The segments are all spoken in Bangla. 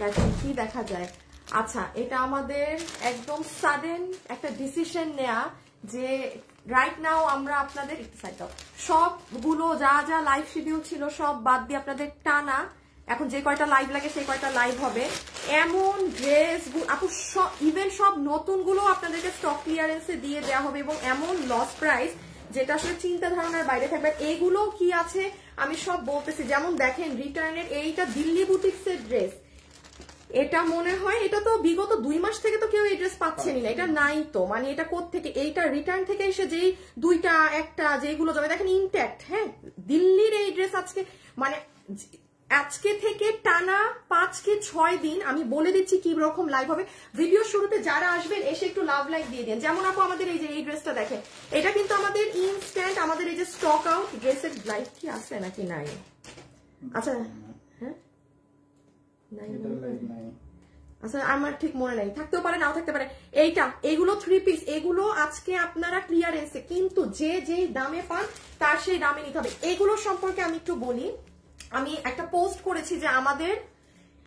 দেখেন কি দেখা যায়। আচ্ছা, এটা আমাদের একদম সাডেন একটা ডিসিশন নেয়া যে রাইট নাও আমরা আপনাদের সবগুলো যা যা লাইভ শিডিউল ছিল সব বাদ দিয়ে আপনাদের টানা এখন যে কয়টা লাইভ লাগে সেই কয়টা লাইভ হবে। এমন ড্রেস আপু ইভেন সব নতুনগুলো আপনাদেরকে স্টক ক্লিয়ারেন্সে দিয়ে দেওয়া হবে এবং এমন লস প্রাইস যেটা আসলে চিন্তা ধারণার বাইরে থাকবে। এগুলো কি আছে আমি সব বলতেছি। যেমন দেখেন রিটার্নের এইটা দিল্লি বুটিক্সের ড্রেস, এটা মনে হয় এটা তো বিগত 2 মাস থেকে তো কেউ এই ড্রেস পাচ্ছেনি না, এটা নাই তো, মানে এটা কোত্থেকে, এইটা রিটার্ন থেকে এসে যেই 2টা 1টা যেগুলো যাবে দেখেন ইনট্যাক্ট। হ্যাঁ, দিল্লির এই ড্রেস আজকে মানে আজকে থেকে টানা 5 কি 6 দিন আমি বলে দিচ্ছি কি রকম লাইভ হবে। ভিডিও শুরুতে যারা আসবেন এসে একটু লাভ লাইক দিয়ে দেন। যেমন আপু আমাদের এই যে এই ড্রেসটা দেখেন, এটা কিন্তু আমাদের ইনস্ট্যান্ট, আমাদের এই যে স্টক আউট ড্রেসের লাইভ কি আছে নাকি নাই? আচ্ছা হ্যাঁ আচ্ছা আমার ঠিক মনে নাই, থাকতেও পারে নাও থাকতে পারে। এইটা এগুলো 3 পিস, এগুলো আজকে আপনারা ক্লিয়ারেন্সে, কিন্তু যে যেই দামে পান তার সেই দামে নিতে হবে। এগুলো সম্পর্কে আমি একটু বলি। আমি একটা পোস্ট করেছি যে আমাদের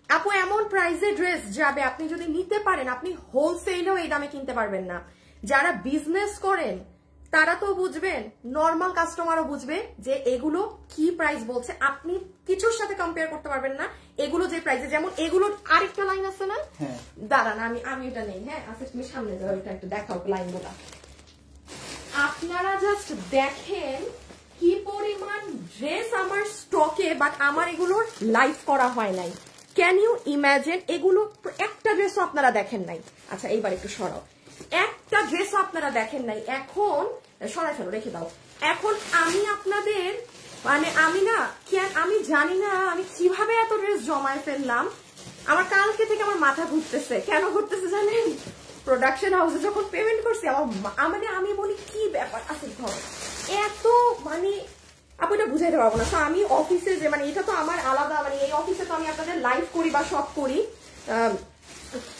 আপু এমন প্রাইসে ড্রেস যাবে আপনি যদি নিতে পারেন আপনি হোলসেলেও এই দামে কিনতে পারবেন না। যারা বিজনেস করেন তারা তো বুঝবেন, নর্মাল কাস্টমারও বুঝবে যে এগুলো কি প্রাইস বলছে, আপনি কিছুর সাথে কম্পেয়ার করতে পারবেন না। এগুলো যে প্রাইসে, যেমন এগুলোর আরেকটা লাইন আছে না, দাঁড়ান আমি এটা নেই। হ্যাঁ আচ্ছা তুমি সামনে যাও, এটা একটু দেখাও লাইনগুলো। আপনারা জাস্ট দেখেন কি পরিমাণ ড্রেস আমার স্টকে, বাট আমার এগুলোর লাইভ করা হয় নাই। Can you imagine? এগুলো একটা ড্রেসও আপনারা দেখেন নাই। আচ্ছা এইবার একটু সরাও, একটা ড্রেসও আপনারা দেখেন নাই। এখন সরাই ফেলো, রেখে দাও। এখন আমি আপনাদের মানে আমি জানি না আমি কিভাবে এত ড্রেস জমায় ফেললাম। আমার কালকে থেকে আমার মাথা ঘুরতেছে। কেন ঘুরতেছে জানেন? প্রোডাকশন হাউসে যখন পেমেন্ট করছি আমার আমি বলি কি ব্যাপার আছে ধর এত, মানে আপনি এটা বুঝাইতে পারবো না। তো আমি অফিসে যে মানে এটা তো আমার আলাদা, মানে এই অফিসে তো আমি আপনাদের লাইভ করি বা সব করি।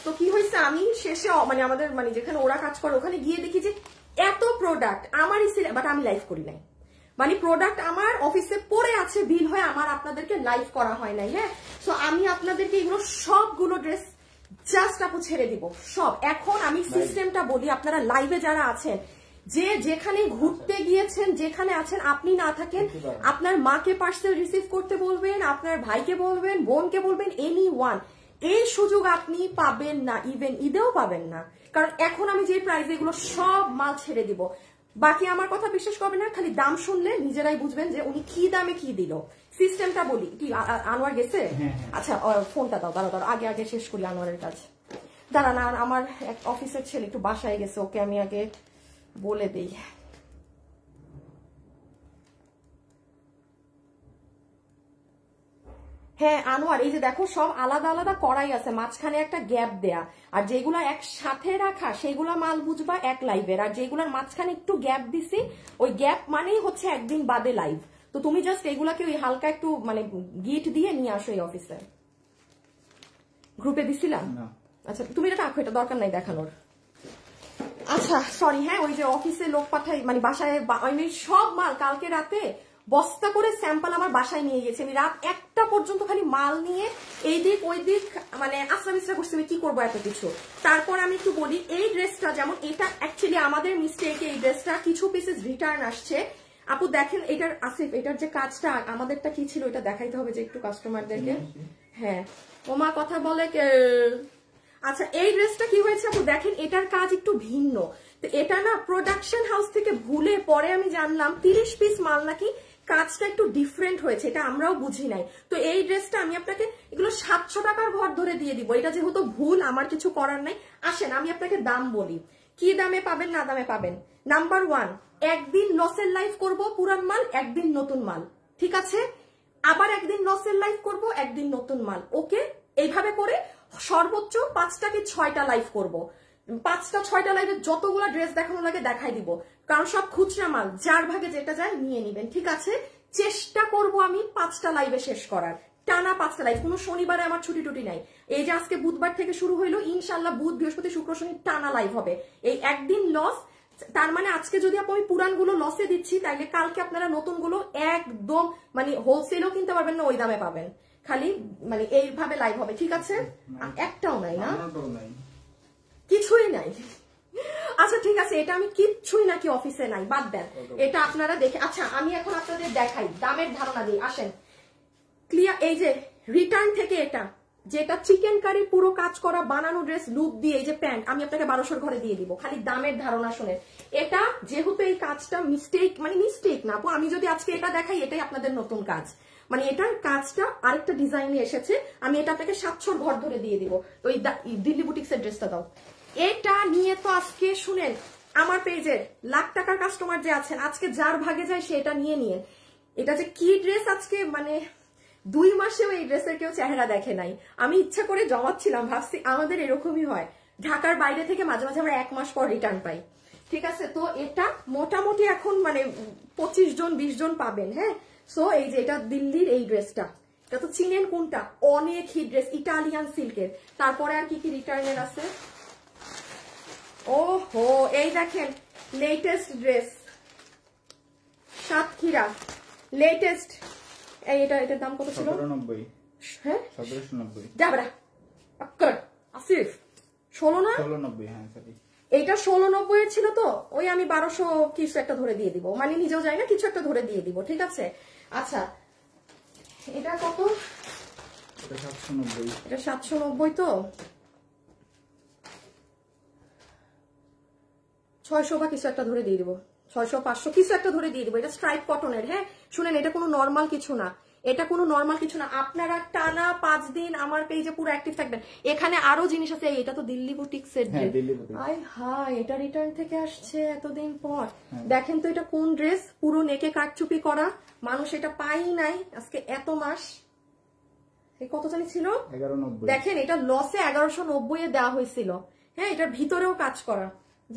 তো কি হয়েছে আমি শেষে মানে আমাদের মানে যেখানে ওরা কাজ করে ওখানে গিয়ে দেখি যে এত প্রোডাক্ট আমারই, বাট আমি লাইভ করি নাই। মানে প্রোডাক্ট আমার অফিসে পড়ে আছে বিল হয়ে, আমার আপনাদেরকে লাইভ করা হয় নাই। হ্যাঁ, সো আমি আপনাদেরকে এগুলো সবগুলো ড্রেস জাস্ট আপু ছেড়ে দিব সব। এখন আমি সিস্টেমটা বলি, আপনারা লাইভে যারা আছেন, যে যেখানে ঘুরতে গিয়েছেন যেখানে আছেন, আপনি না থাকেন আপনার মাকে পার্সেল রিসিভ করতে বলবেন, আপনার ভাইকে বলবেন, বোনকে বলবেন, এনি ওয়ান। এই সুযোগ আপনি পাবেন না, ইভেন ঈদেও পাবেন না। কারণ এখন আমি যে প্রাইস এগুলো সব মাল ছেড়ে দিব। বাকি আমার কথা বিশ্বাস করবেন না, খালি দাম শুনলে নিজেরাই বুঝবেন যে উনি কি দামে কি দিল। সিস্টেমটা বলি কি, আনোয়ার গেছে? আচ্ছা ফোনটা দাও, দাঁড়াও আগে শেষ করি আনোয়ারের কাজ। দাঁড়ান, আমার এক অফিসের ছেলে একটু বাসায় গেছে, ওকে আমি আগে বলে দেই। হ্যাঁ আনোয়ার, এই যে দেখো সব আলাদা আলাদা করাই আছে, মাঝখানে একটা গ্যাপ দেয়া, আর যেগুলা একসাথে রাখা সেগুলা মাল বুঝবা এক লাইভের, আর যেগুলার মাঝখানে একটু গ্যাপ দিছি ওই গ্যাপ মানেই হচ্ছে একদিন বাদে লাইভ। তো তুমি জাস্ট এগুলাকে ওই হালকা একটু মানে গিট দিয়ে নিয়ে আসো এই অফিসে। গ্রুপে দিছিলাম? আচ্ছা তুমি এটা রাখো, এটা দরকার নাই দেখানোর। আচ্ছা সরি, হ্যাঁ ওই যে অফিসে লোক পাঠাই মানে বাসায় সব মাল কালকে রাতে বস্তা করে স্যাম্পল আমার বাসায় নিয়ে গেছে। আমি রাত 1টা পর্যন্ত খালি মাল নিয়ে এই দিক ওই দিক মানে আস্তা মিস্তা করছি, আমি কি করবো এত কিছু। তারপর আমি একটু বলি, এই ড্রেসটা যেমন এটা অ্যাকচুয়ালি আমাদের মিস্টেক, এই ড্রেসটা কিছু পিসেস রিটার্ন আসছে। আপু দেখেন এটার আসিফ, এটার যে কাজটা আমাদেরটা কি ছিল এটা দেখাইতে হবে যে একটু কাস্টমারদেরকে। হ্যাঁ ওমা কথা বলে। আচ্ছা এই ড্রেসটা কি হয়েছে আপু দেখেন, এটার কাজ একটু ভিন্ন। তো এটা না প্রোডাকশন হাউস থেকে ভুলে পরে আমি জানলাম 30 পিস মাল নাকি কাজটা একটু ডিফারেন্ট হয়েছে, এটা আমরাও বুঝি নাই। তো এই ড্রেসটা আমি আপনাকে এগুলো 700 টাকার ঘর ধরে দিয়ে দিব। এটা যেহেতু ভুল আমার কিছু করার নাই। আসেন আমি আপনাকে দাম বলি, কি দামে পাবেন না দামে পাবেন। নাম্বার 1, একদিন লসের লাইভ করব পুরান মাল, একদিন নতুন মাল, ঠিক আছে? আবার একদিন লসের লাইভ করব, একদিন নতুন মাল, ওকে? এইভাবে করে সর্বোচ্চ 5টা কি 6টা লাইভ করব। 5টা 6টা লাইভে যতগুলো ড্রেস দেখানো লাগে দেখাই দিব, কারণ সব খুচরা মাল, যার ভাগে যেটা যায় নিয়ে নিবেন, ঠিক আছে? চেষ্টা করব আমি 5টা লাইভে শেষ করার, টানা 5টা লাইভ। কোনো শনিবারে আমার ছুটি টুটি নাই। এই যে আজকে বুধবার থেকে শুরু হইলো, ইনশাল্লাহ বুধ বৃহস্পতি শুক্র শনি টানা লাইভ হবে। এই একদিন লস, তার মানে আজকে যদি আমি পুরানগুলো লসে দিচ্ছি তাইলে কালকে আপনারা নতুনগুলো একদম মানে হোলসেলও কিনতে পারবেন না, ওই দামে পাবেন। খালি মানে এইভাবে লাইভ হবে, ঠিক আছে? একটাও নাই না, কিছুই নাই। আচ্ছা ঠিক আছে, এটা আমি কিচ্ছুই নাকি অফিসে নাই, বাদ দেন, এটা আপনারা দেখে। আচ্ছা আমি এখন আপনাদের দেখাই, দামের ধারণা দিই, আসেন ক্লিয়ার। এই যে রিটার্ন থেকে এটা যেটা চিকেন কারি পুরো কাজ করা বানানো ড্রেস লুক দিয়ে, এই যে প্যান্ট আমি আপনাকে 1200 ঘরে দিয়ে দিব, খালি দামের ধারণা শুনে। এটা যেহেতু এই কাজটা মিস্টেক, মানে মিস্টেক না আপু, আমি যদি আজকে এটা দেখাই এটাই আপনাদের নতুন কাজ, মানে এটার কাজটা আরেকটা ডিজাইনে এসেছে, আমি এটা আপনাকে 700 ঘর ধরে দিয়ে দিব। ওই দিল্লি বুটিক্সের ড্রেসটা দাও। এটা নিয়ে তো আজকে শুনেন, আমার পেজের লাখ টাকার কাস্টমার যে আছেন, আজকে যার ভাগে যায় সে এটা নিয়ে নিয়ে। এটা যে কি ড্রেস আজকে, মানে 2 মাসেও এই ড্রেসের কেউ চেহারা দেখে নাই। আমি ইচ্ছা করে জমাচ্ছিলাম, ভাবছি আমাদের এরকমই হয়, ঢাকার বাইরে থেকে মাঝে মাঝে আমরা 1 মাস পর রিটার্ন পাই, ঠিক আছে? তো এটা মোটামুটি এখন মানে 25 জন 20 জন পাবেন, হ্যাঁ। সো এই যে এটা দিল্লির এই ড্রেসটা, এটা তো চিনেন কোনটা, অনেক হিট ড্রেস, ইটালিয়ান সিল্কের। তারপরে আর কি কি রিটার্নের আছে, ওহো এই দেখেন লেটেস্ট ড্রেস, সাতক্ষীরা লেটেস্ট। এটার দাম কত ছিল? 1790। হ্যাঁ 1790। যাবরা আক্কর আসিফ 16 না 1690। হ্যাঁ সরি, এইটা 1690 এর ছিল তো, ওই আমি 1200 কিছু একটা ধরে দিয়ে দিব, মানে নিজেও যাই না, কিছু একটা ধরে দিয়ে দিব, ঠিক আছে? আচ্ছা এটা কত? এটা 790। এটা 790 তো 600 বা কিছু একটা ধরে দিয়ে দিব, 600 500 কিছু একটা ধরে দিয়ে দিব। এটা স্ট্রাইপ কটনের, হ্যাঁ শুনেন, এটা কোনো নর্মাল কিছু না, এটা কোনো নর্মাল কিছু না। আপনারা টানা 5 দিন আমার পেজে পুরো অ্যাক্টিভ থাকবেন, এখানে আরো জিনিস আছে। এটা তো দিল্লি বুটিক্সের ড্রেস, আয় হায় এটা রিটার্ন থেকে আসছে এতদিন পর। দেখেন তো এটা কোন ড্রেস, পুরো নেকে কাটচুপি করা, মানুষ এটা পাই নাই আজকে এত মাস। এই কত জানি ছিল 1190, দেখেন এটা লসে 1190 এ দেওয়া হয়েছিল, হ্যাঁ এটার ভিতরেও কাজ করা।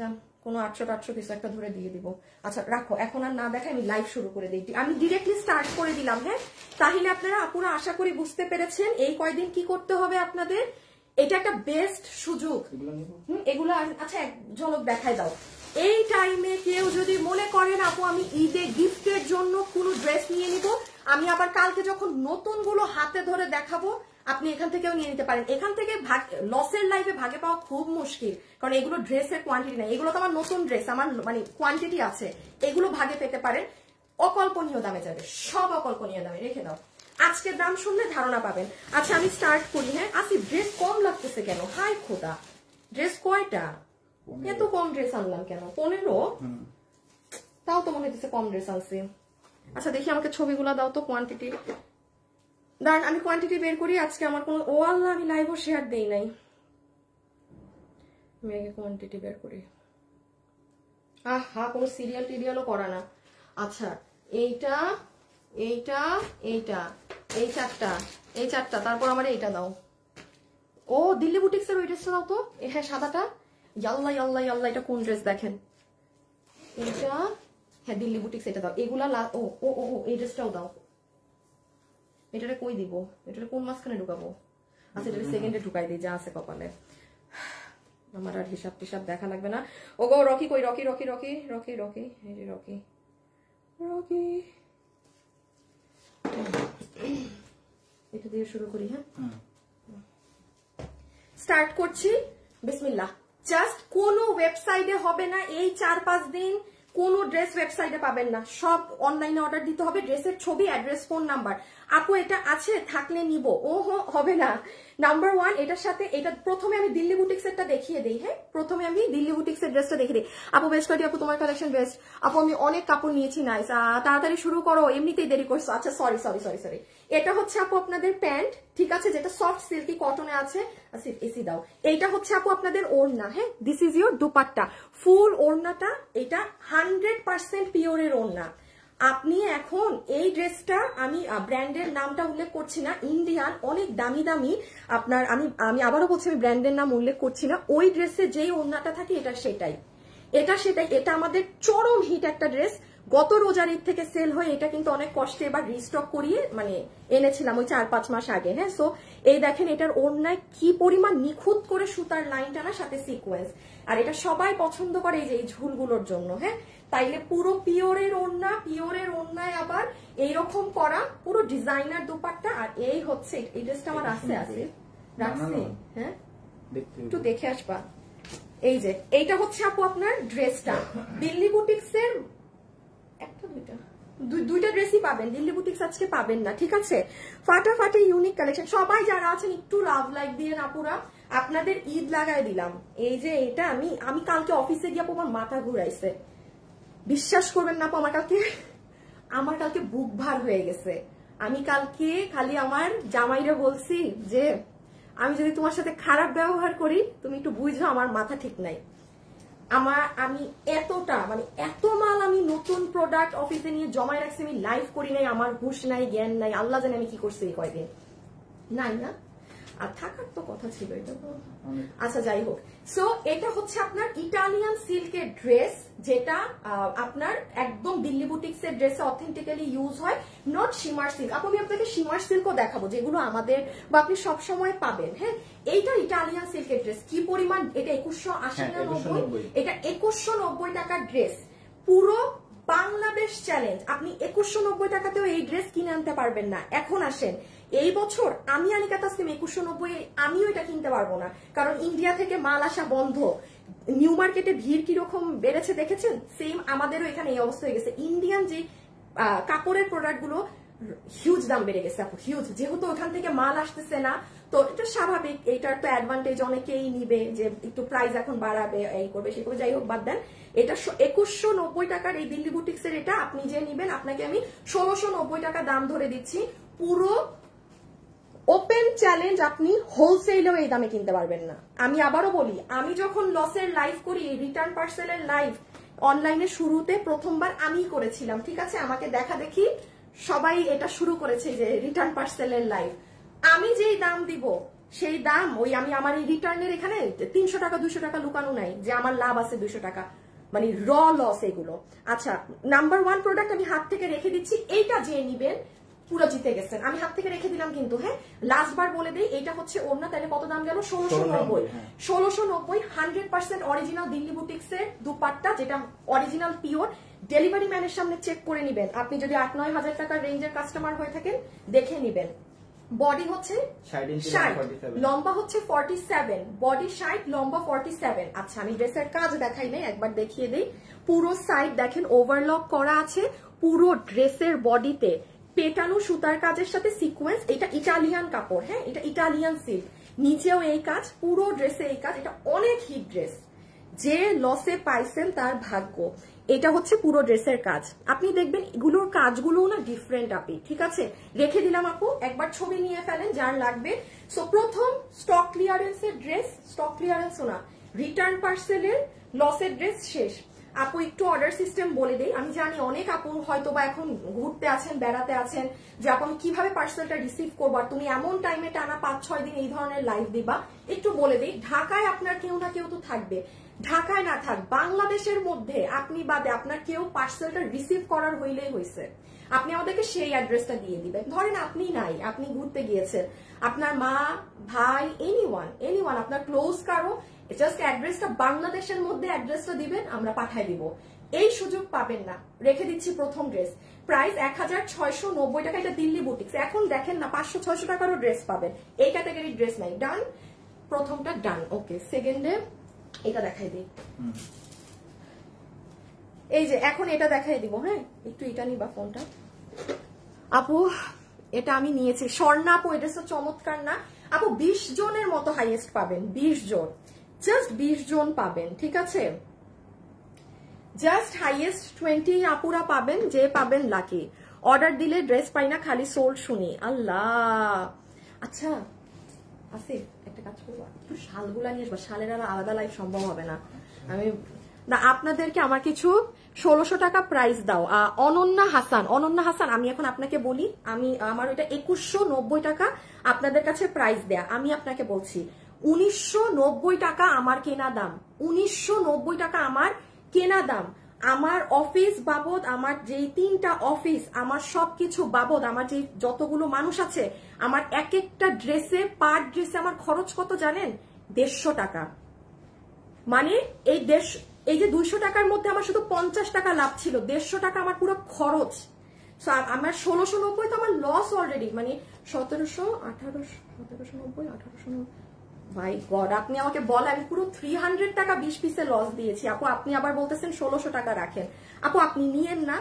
যান কোনো 800 কিছু একটা ধরে দিয়ে দিব। আচ্ছা রাখো, এখন আর না দেখে আমি লাইভ শুরু করে দিই, আমি ডিরেক্টলি স্টার্ট করে দিলাম, হ্যাঁ। তাহলে আপনারা আপুরা আশা করি বুঝতে পেরেছেন এই কয়দিন কি করতে হবে আপনাদের। এটা একটা বেস্ট সুযোগ, এগুলো আচ্ছা এক ঝলক দেখাই দাও। এই টাইমে কেউ যদি মনে করেন আপু আমি ঈদে গিফটের জন্য কোনো ড্রেস নিয়ে নিব, আমি আবার কালকে যখন নতুন গুলো হাতে ধরে দেখাবো আপনি এখান থেকেও নিয়ে নিতে পারেন। এখান থেকে লসের লাইফে ভাগে পাওয়া খুব মুশকিল, কারণ এগুলো ড্রেসের কোয়ান্টিটি নাই, এগুলো তো আমার নতুন ড্রেস, আমার মানে কোয়ান্টিটি আছে, এগুলো ভাগে পেতে পারেন। অকল্পনীয় দামে যাবে, সব অকল্পনীয় দামে, রেখে দাও। আজকের দাম শুনলে ধারণা পাবেন। আচ্ছা আমি স্টার্ট করি, হ্যাঁ। আসিফ ড্রেস কম লাগতেছে কেন? হাই খোদা, ড্রেস কয়টা? এত কম ড্রেস আনলাম কেন? 15? তাও তো মনে হচ্ছে কম ড্রেস আনছি। আচ্ছা দেখি আমাকে ছবিগুলো দাও তো, কোয়ান্টিটি দাঁড়ান আমি কোয়ান্টিটি বের করি। আজকে আমার কোনো, ও আল্লাহ আমি লাইভও শেয়ার দেই নাই, আমি আগে কোয়ান্টিটি বের করি। কোনো সিরিয়াল টিরিয়ালও করা না। আচ্ছা এইটা এইটা এইটা এই চারটা, তারপর আমার এইটা দাও। ও দিল্লি বুটিক্সের ওই ড্রেসটা দাও তো, হ্যাঁ সাদাটা। ইয়াল্লা ইয়াল্লা ইয়াল্লা, এটা কোন ড্রেস দেখেন, এইটা হ্যাঁ দিল্লি বুটিক্স, এটা দাও। এগুলা ও ও ও এই ড্রেসটাও দাও। এটারে কই দিব, এটারে কোন মাঝখানে ঢুকাবো? আচ্ছা এটা সেকেন্ডে ঢুকাই দিই, যা আছে কপালে। আমার আর হিসাব টিসাব দেখা লাগবে না। ও গো রকি কই, Rocky Rocky Rocky Rocky Rocky এই যে রকি রকি, এটা দিয়ে শুরু করি, হ্যাঁ স্টার্ট করছি। বিসমিল্লাহ। জাস্ট কোনো ওয়েবসাইটে হবে না এই 4-5 দিন, কোনো ড্রেস ওয়েবসাইটে পাবেন না, সব অনলাইনে অর্ডার দিতে হবে। ড্রেসের ছবি, অ্যাড্রেস, ফোন নাম্বার। আপু এটা আছে থাকলে নিব, ও হবে না। নাম্বার 1 এটার সাথে এটা প্রথমে আমি দিল্লি বুটিক্সেরটা দেখিয়ে দিই, হ্যাঁ প্রথমে আমি দিল্লি বুটিক্সের ড্রেসটা দেখিয়ে দিই। আপু বেস্ট কাটি, আপু তোমার কালেকশন বেস্ট। আপু আমি অনেক কাপড় নিয়েছি, নাইস, তাড়াতাড়ি শুরু করো, এমনিতেই দেরি করছো। আচ্ছা সরি সরি সরি সরি, এটা হচ্ছে আপু আপনাদের প্যান্ট, ঠিক আছে, যেটা সফট সিল্কি কটনে আছে। আচ্ছা এসি দাও। এইটা হচ্ছে আপু আপনাদের ওড়না, হ্যাঁ দিস ইজ ইউর দুপাট্টা, ফুল ওড়নাটা। এটা 100% পিওরের ওড়না। আপনি এখন এই ড্রেসটা, আমি ব্র্যান্ডের নামটা উল্লেখ করছি না, ইন্ডিয়ান অনেক দামি দামি আপনার, আমি আবারও বলছি আমি ব্র্যান্ডের নাম উল্লেখ করছি না, ওই ড্রেসে যেই ওড়নাটা থাকে এটা সেটাই, এটা আমাদের চরম হিট একটা ড্রেস। গত রোজার ঈদ থেকে সেল হয়ে এটা কিন্তু অনেক কষ্টে এবার রিস্টক করিয়ে মানে এনেছিলাম ওই 4-5 মাস আগে, হ্যাঁ। সো এই দেখেন এটার ওড়নায় কি পরিমাণ নিখুঁত করে সুতার লাইন টানা, সাথে সিকোয়েন্স, আর এটা সবাই পছন্দ করে এই যে এই ঝুলগুলোর জন্য, হ্যাঁ। তাইলে পুরো পিওরের ওড়না, পিওরের ওড়নায় আবার এইরকম করা পুরো ডিজাইনার দুপাট্টা। আর এই হচ্ছে এই ড্রেসটা আমার আছে রাখছি, হ্যাঁ একটু দেখে আসবা। এই যে এইটা হচ্ছে আপু আপনার ড্রেসটা দিল্লি বুটিক্স এর, একটা দুইটা ড্রেসই পাবেন, দিল্লি বুটিক্স আজকে পাবেন না, ঠিক আছে। ফাটাফাটি ইউনিক কালেকশন। সবাই যারা আছেন একটু লাভ লাইক দিয়ে আপুরা, আপনাদের ঈদ লাগাই দিলাম। এই যে এটা আমি কালকে অফিসে গিয়ে আমার মাথা ঘুরাইছে, বিশ্বাস করবেন না আপু, আমার কালকে বুক ভার হয়ে গেছে। আমি কালকে খালি আমার জামাইরে বলছি যে আমি যদি তোমার সাথে খারাপ ব্যবহার করি তুমি একটু বুঝো, আমার মাথা ঠিক নাই। আমি এতটা এত মাল আমি নতুন প্রোডাক্ট অফিসে নিয়ে জমায় রাখছি, আমি লাইভ করি নাই, আমার হুঁশ নাই জ্ঞান নাই, আল্লাহ জানে আমি কি করছি এই কয়দিন, নাই না আর থাকার তো কথা ছিল এটা তো। আচ্ছা যাই হোক, সো এটা হচ্ছে আপনার ইটালিয়ান সিল্কের ড্রেস, যেটা আপনার একদম দিল্লি বুটিক্স এর ড্রেসে অথেন্টিক্যালি ইউজ হয়, নট শিমার সিল্ক। আমি আপনাকে শিমার সিল্কও দেখাবো যেগুলো আমাদের বা আপনি সবসময় পাবেন। হ্যাঁ, এইটা ইটালিয়ান সিল্কের ড্রেস, কি পরিমাণ, এটা 2180 না 90, এটা 2190 টাকার ড্রেস, পুরো বাংলাদেশ চ্যালেঞ্জ। আপনি 2190 টাকাতেও এই ড্রেস কিনে আনতে পারবেন না। এখন আসেন, এই বছর আমি আনিকা তাসনিম 2190 আমিও এটা কিনতে পারবো না, কারণ ইন্ডিয়া থেকে মাল আসা বন্ধ। নিউ মার্কেটে ভিড় কিরকম বেড়েছে দেখেছেন, সেম আমাদেরও এখানে এই অবস্থা হয়ে গেছে। ইন্ডিয়ান যে কাপড়ের প্রোডাক্ট গুলো হিউজ দাম বেড়ে গেছে আপু, হিউজ, যেহেতু ওখান থেকে মাল আসতেছে না, তো এটা স্বাভাবিক, এইটার তো অ্যাডভান্টেজ অনেকেই নিবে যে একটু প্রাইস এখন বাড়াবে, এই করবে সে করবে, যাই হোক বাদ দেন। এটা 2190 টাকার এই দিল্লি বুটিক্স এর, এটা আপনি যে নিবেন আপনাকে আমি 1690 টাকা দাম ধরে দিচ্ছি। পুরো ওপেন চ্যালেঞ্জ, আপনি হোলসেলেও এই দামে কিনতে পারবেন না। আমি আবারও বলি, আমি যখন লসের লাইভ করি, রিটার্ন পার্সেলের লাইভ অনলাইনে শুরুতে প্রথমবার আমি করেছিলাম, ঠিক আছে, আমাকে দেখা দেখি সবাই এটা শুরু করেছে যে রিটার্ন পার্সেলের লাইভ। আমি যেই দাম দিব সেই দাম ওই আমি আমার এই রিটার্নের এখানে 300 টাকা 200 টাকা লুকানো নাই যে আমার লাভ আছে 200 টাকা, মানে র লস এগুলো। আচ্ছা, নাম্বার 1 প্রোডাক্ট আমি হাত থেকে রেখে দিচ্ছি, এইটা যে নিবেন পুরো জিতে গেছেন, আমি হাত থেকে রেখে দিলাম কিন্তু। হ্যাঁ, লাস্ট বার বলে দিই, এটা হচ্ছে ওড়না, তাহলে কত দাম গেল, 1690। 1690 100% অরিজিনাল দিল্লি বুটিক্স এর দুপাট্টা, যেটা অরিজিনাল পিওর। ডেলিভারি ম্যানের সামনে চেক করে নিবেন, আপনি যদি 8-9 হাজার টাকার রেঞ্জের কাস্টমার হয়ে থাকেন দেখে নিবেন। বডি হচ্ছে 60, লম্বা হচ্ছে 47, বডি 60, লম্বা 47। আচ্ছা, আমি ড্রেসের কাজ দেখাই নাই, একবার দেখিয়ে দিই। পুরো সাইড দেখেন ওভারলক করা আছে, পুরো ড্রেসের বডিতে পেটানো সুতার কাজের সাথে সিকোয়েন্স। এটা ইটালিয়ান কাপড়, হ্যাঁ, এটা ইটালিয়ান সিল্ক, নিচেও এই কাজ, পুরো ড্রেসে এই কাজ। এটা অনেক হিট ড্রেস, যে লসে পাইছেন তার ভাগ্য। এটা হচ্ছে পুরো ড্রেসের কাজ, আপনি দেখবেন এগুলোর কাজগুলো না ডিফারেন্ট আপি, ঠিক আছে, রেখে দিলাম আপু, একবার ছবি নিয়ে ফেলেন যার লাগবে। সো প্রথম স্টক ক্লিয়ারেন্সের ড্রেস, স্টক ক্লিয়ারেন্স না, রিটার্ন পার্সেলের লসের ড্রেস শেষ। আপু একটু অর্ডার সিস্টেম বলে দেই, আমি জানি অনেক আপু হয়তো বা এখন ঘুরতে আছেন, বেড়াতে আছেন, যে আপু আমি কিভাবে পার্সেলটা রিসিভ করবো, আর তুমি এমন টাইমে টানা 5-6 দিন এই ধরনের লাইভ দিবা। একটু বলে দিই, ঢাকায় আপনার কেউ না কেউ তো থাকবে, ঢাকায় না থাক বাংলাদেশের মধ্যে আপনি বাদে আপনার কেউ পার্সেলটা রিসিভ করার হইলেই হয়েছে, আপনি আমাদেরকে সেই অ্যাড্রেসটা দিয়ে দিবেন। ধরেন আপনি নাই, আপনি ঘুরতে গিয়েছেন, আপনার মা, ভাই, এনিওয়ান আপনার ক্লোজ কারো, জাস্ট অ্যাড্রেসটা বাংলাদেশের মধ্যে অ্যাড্রেসটা দিবেন, আমরা পাঠাই দিব। এই সুযোগ পাবেন না। রেখে দিচ্ছি প্রথম ড্রেস, প্রাইস 1690 টাকা, এটা দিল্লি বুটিক্স। এখন দেখেন না 500-600 টাকারও ড্রেস পাবেন, এই ক্যাটাগরির ড্রেস নাই। ডান, প্রথমটা ডান। ওকে, সেকেন্ডে এটা দেখাই দিই, এই যে এখন এটা দেখাই দিব। হ্যাঁ, একটু এটা নিবা ফোনটা আপু, এটা আমি নিয়েছি স্বর্ণা আপু, এটা তো চমৎকার না আপু, 20 জনের মতো হাইয়েস্ট পাবেন, 20 জন, জাস্ট 20 জন পাবেন, ঠিক আছে, জাস্ট হাইয়েস্ট 20 আপুরা পাবেন, যে পাবেন লাকি। অর্ডার দিলে ড্রেস পাই না, খালি সোল্ড শুনি, আল্লাহ। আচ্ছা আসিফ, একটা কাজ করবো, একটু শালগুলা নিয়ে আসবা, শালের আর আলাদা লাইফ সম্ভব হবে না। আমি না, আপনাদেরকে আমার কিছু 1600 টাকা প্রাইস দাও। অনন্যা হাসান, আমি এখন আপনাকে বলি, আমি আমার ওইটা 2190 টাকা আপনাদের কাছে প্রাইস দেয়া, আমি আপনাকে বলছি 1990 টাকা আমার কেনা দাম, 1990 টাকা আমার কেনা দাম। আমার অফিস বাবদ, আমার যেই 3টা অফিস, আমার সবকিছু বাবদ, আমার যে যতগুলো মানুষ আছে, আমার এক একটা ড্রেসে, পার ড্রেসে আমার খরচ কত জানেন? 150 টাকা। মানে এই যে 200 টাকার মধ্যে আমার শুধু 50 টাকা লাভ ছিল, 150 টাকা আমার পুরো খরচ। আমার 1690 তো আমার লস অলরেডি, মানে 1700 1790 1890। ভাই গড, আপনি আমাকে বলেন আমি পুরো 300 টাকা 20 পিসে লস দিয়েছি আপু। আপনি আবার বলতেছেন 1600 টাকা রাখেন। আপু আপনি নিয়েন না।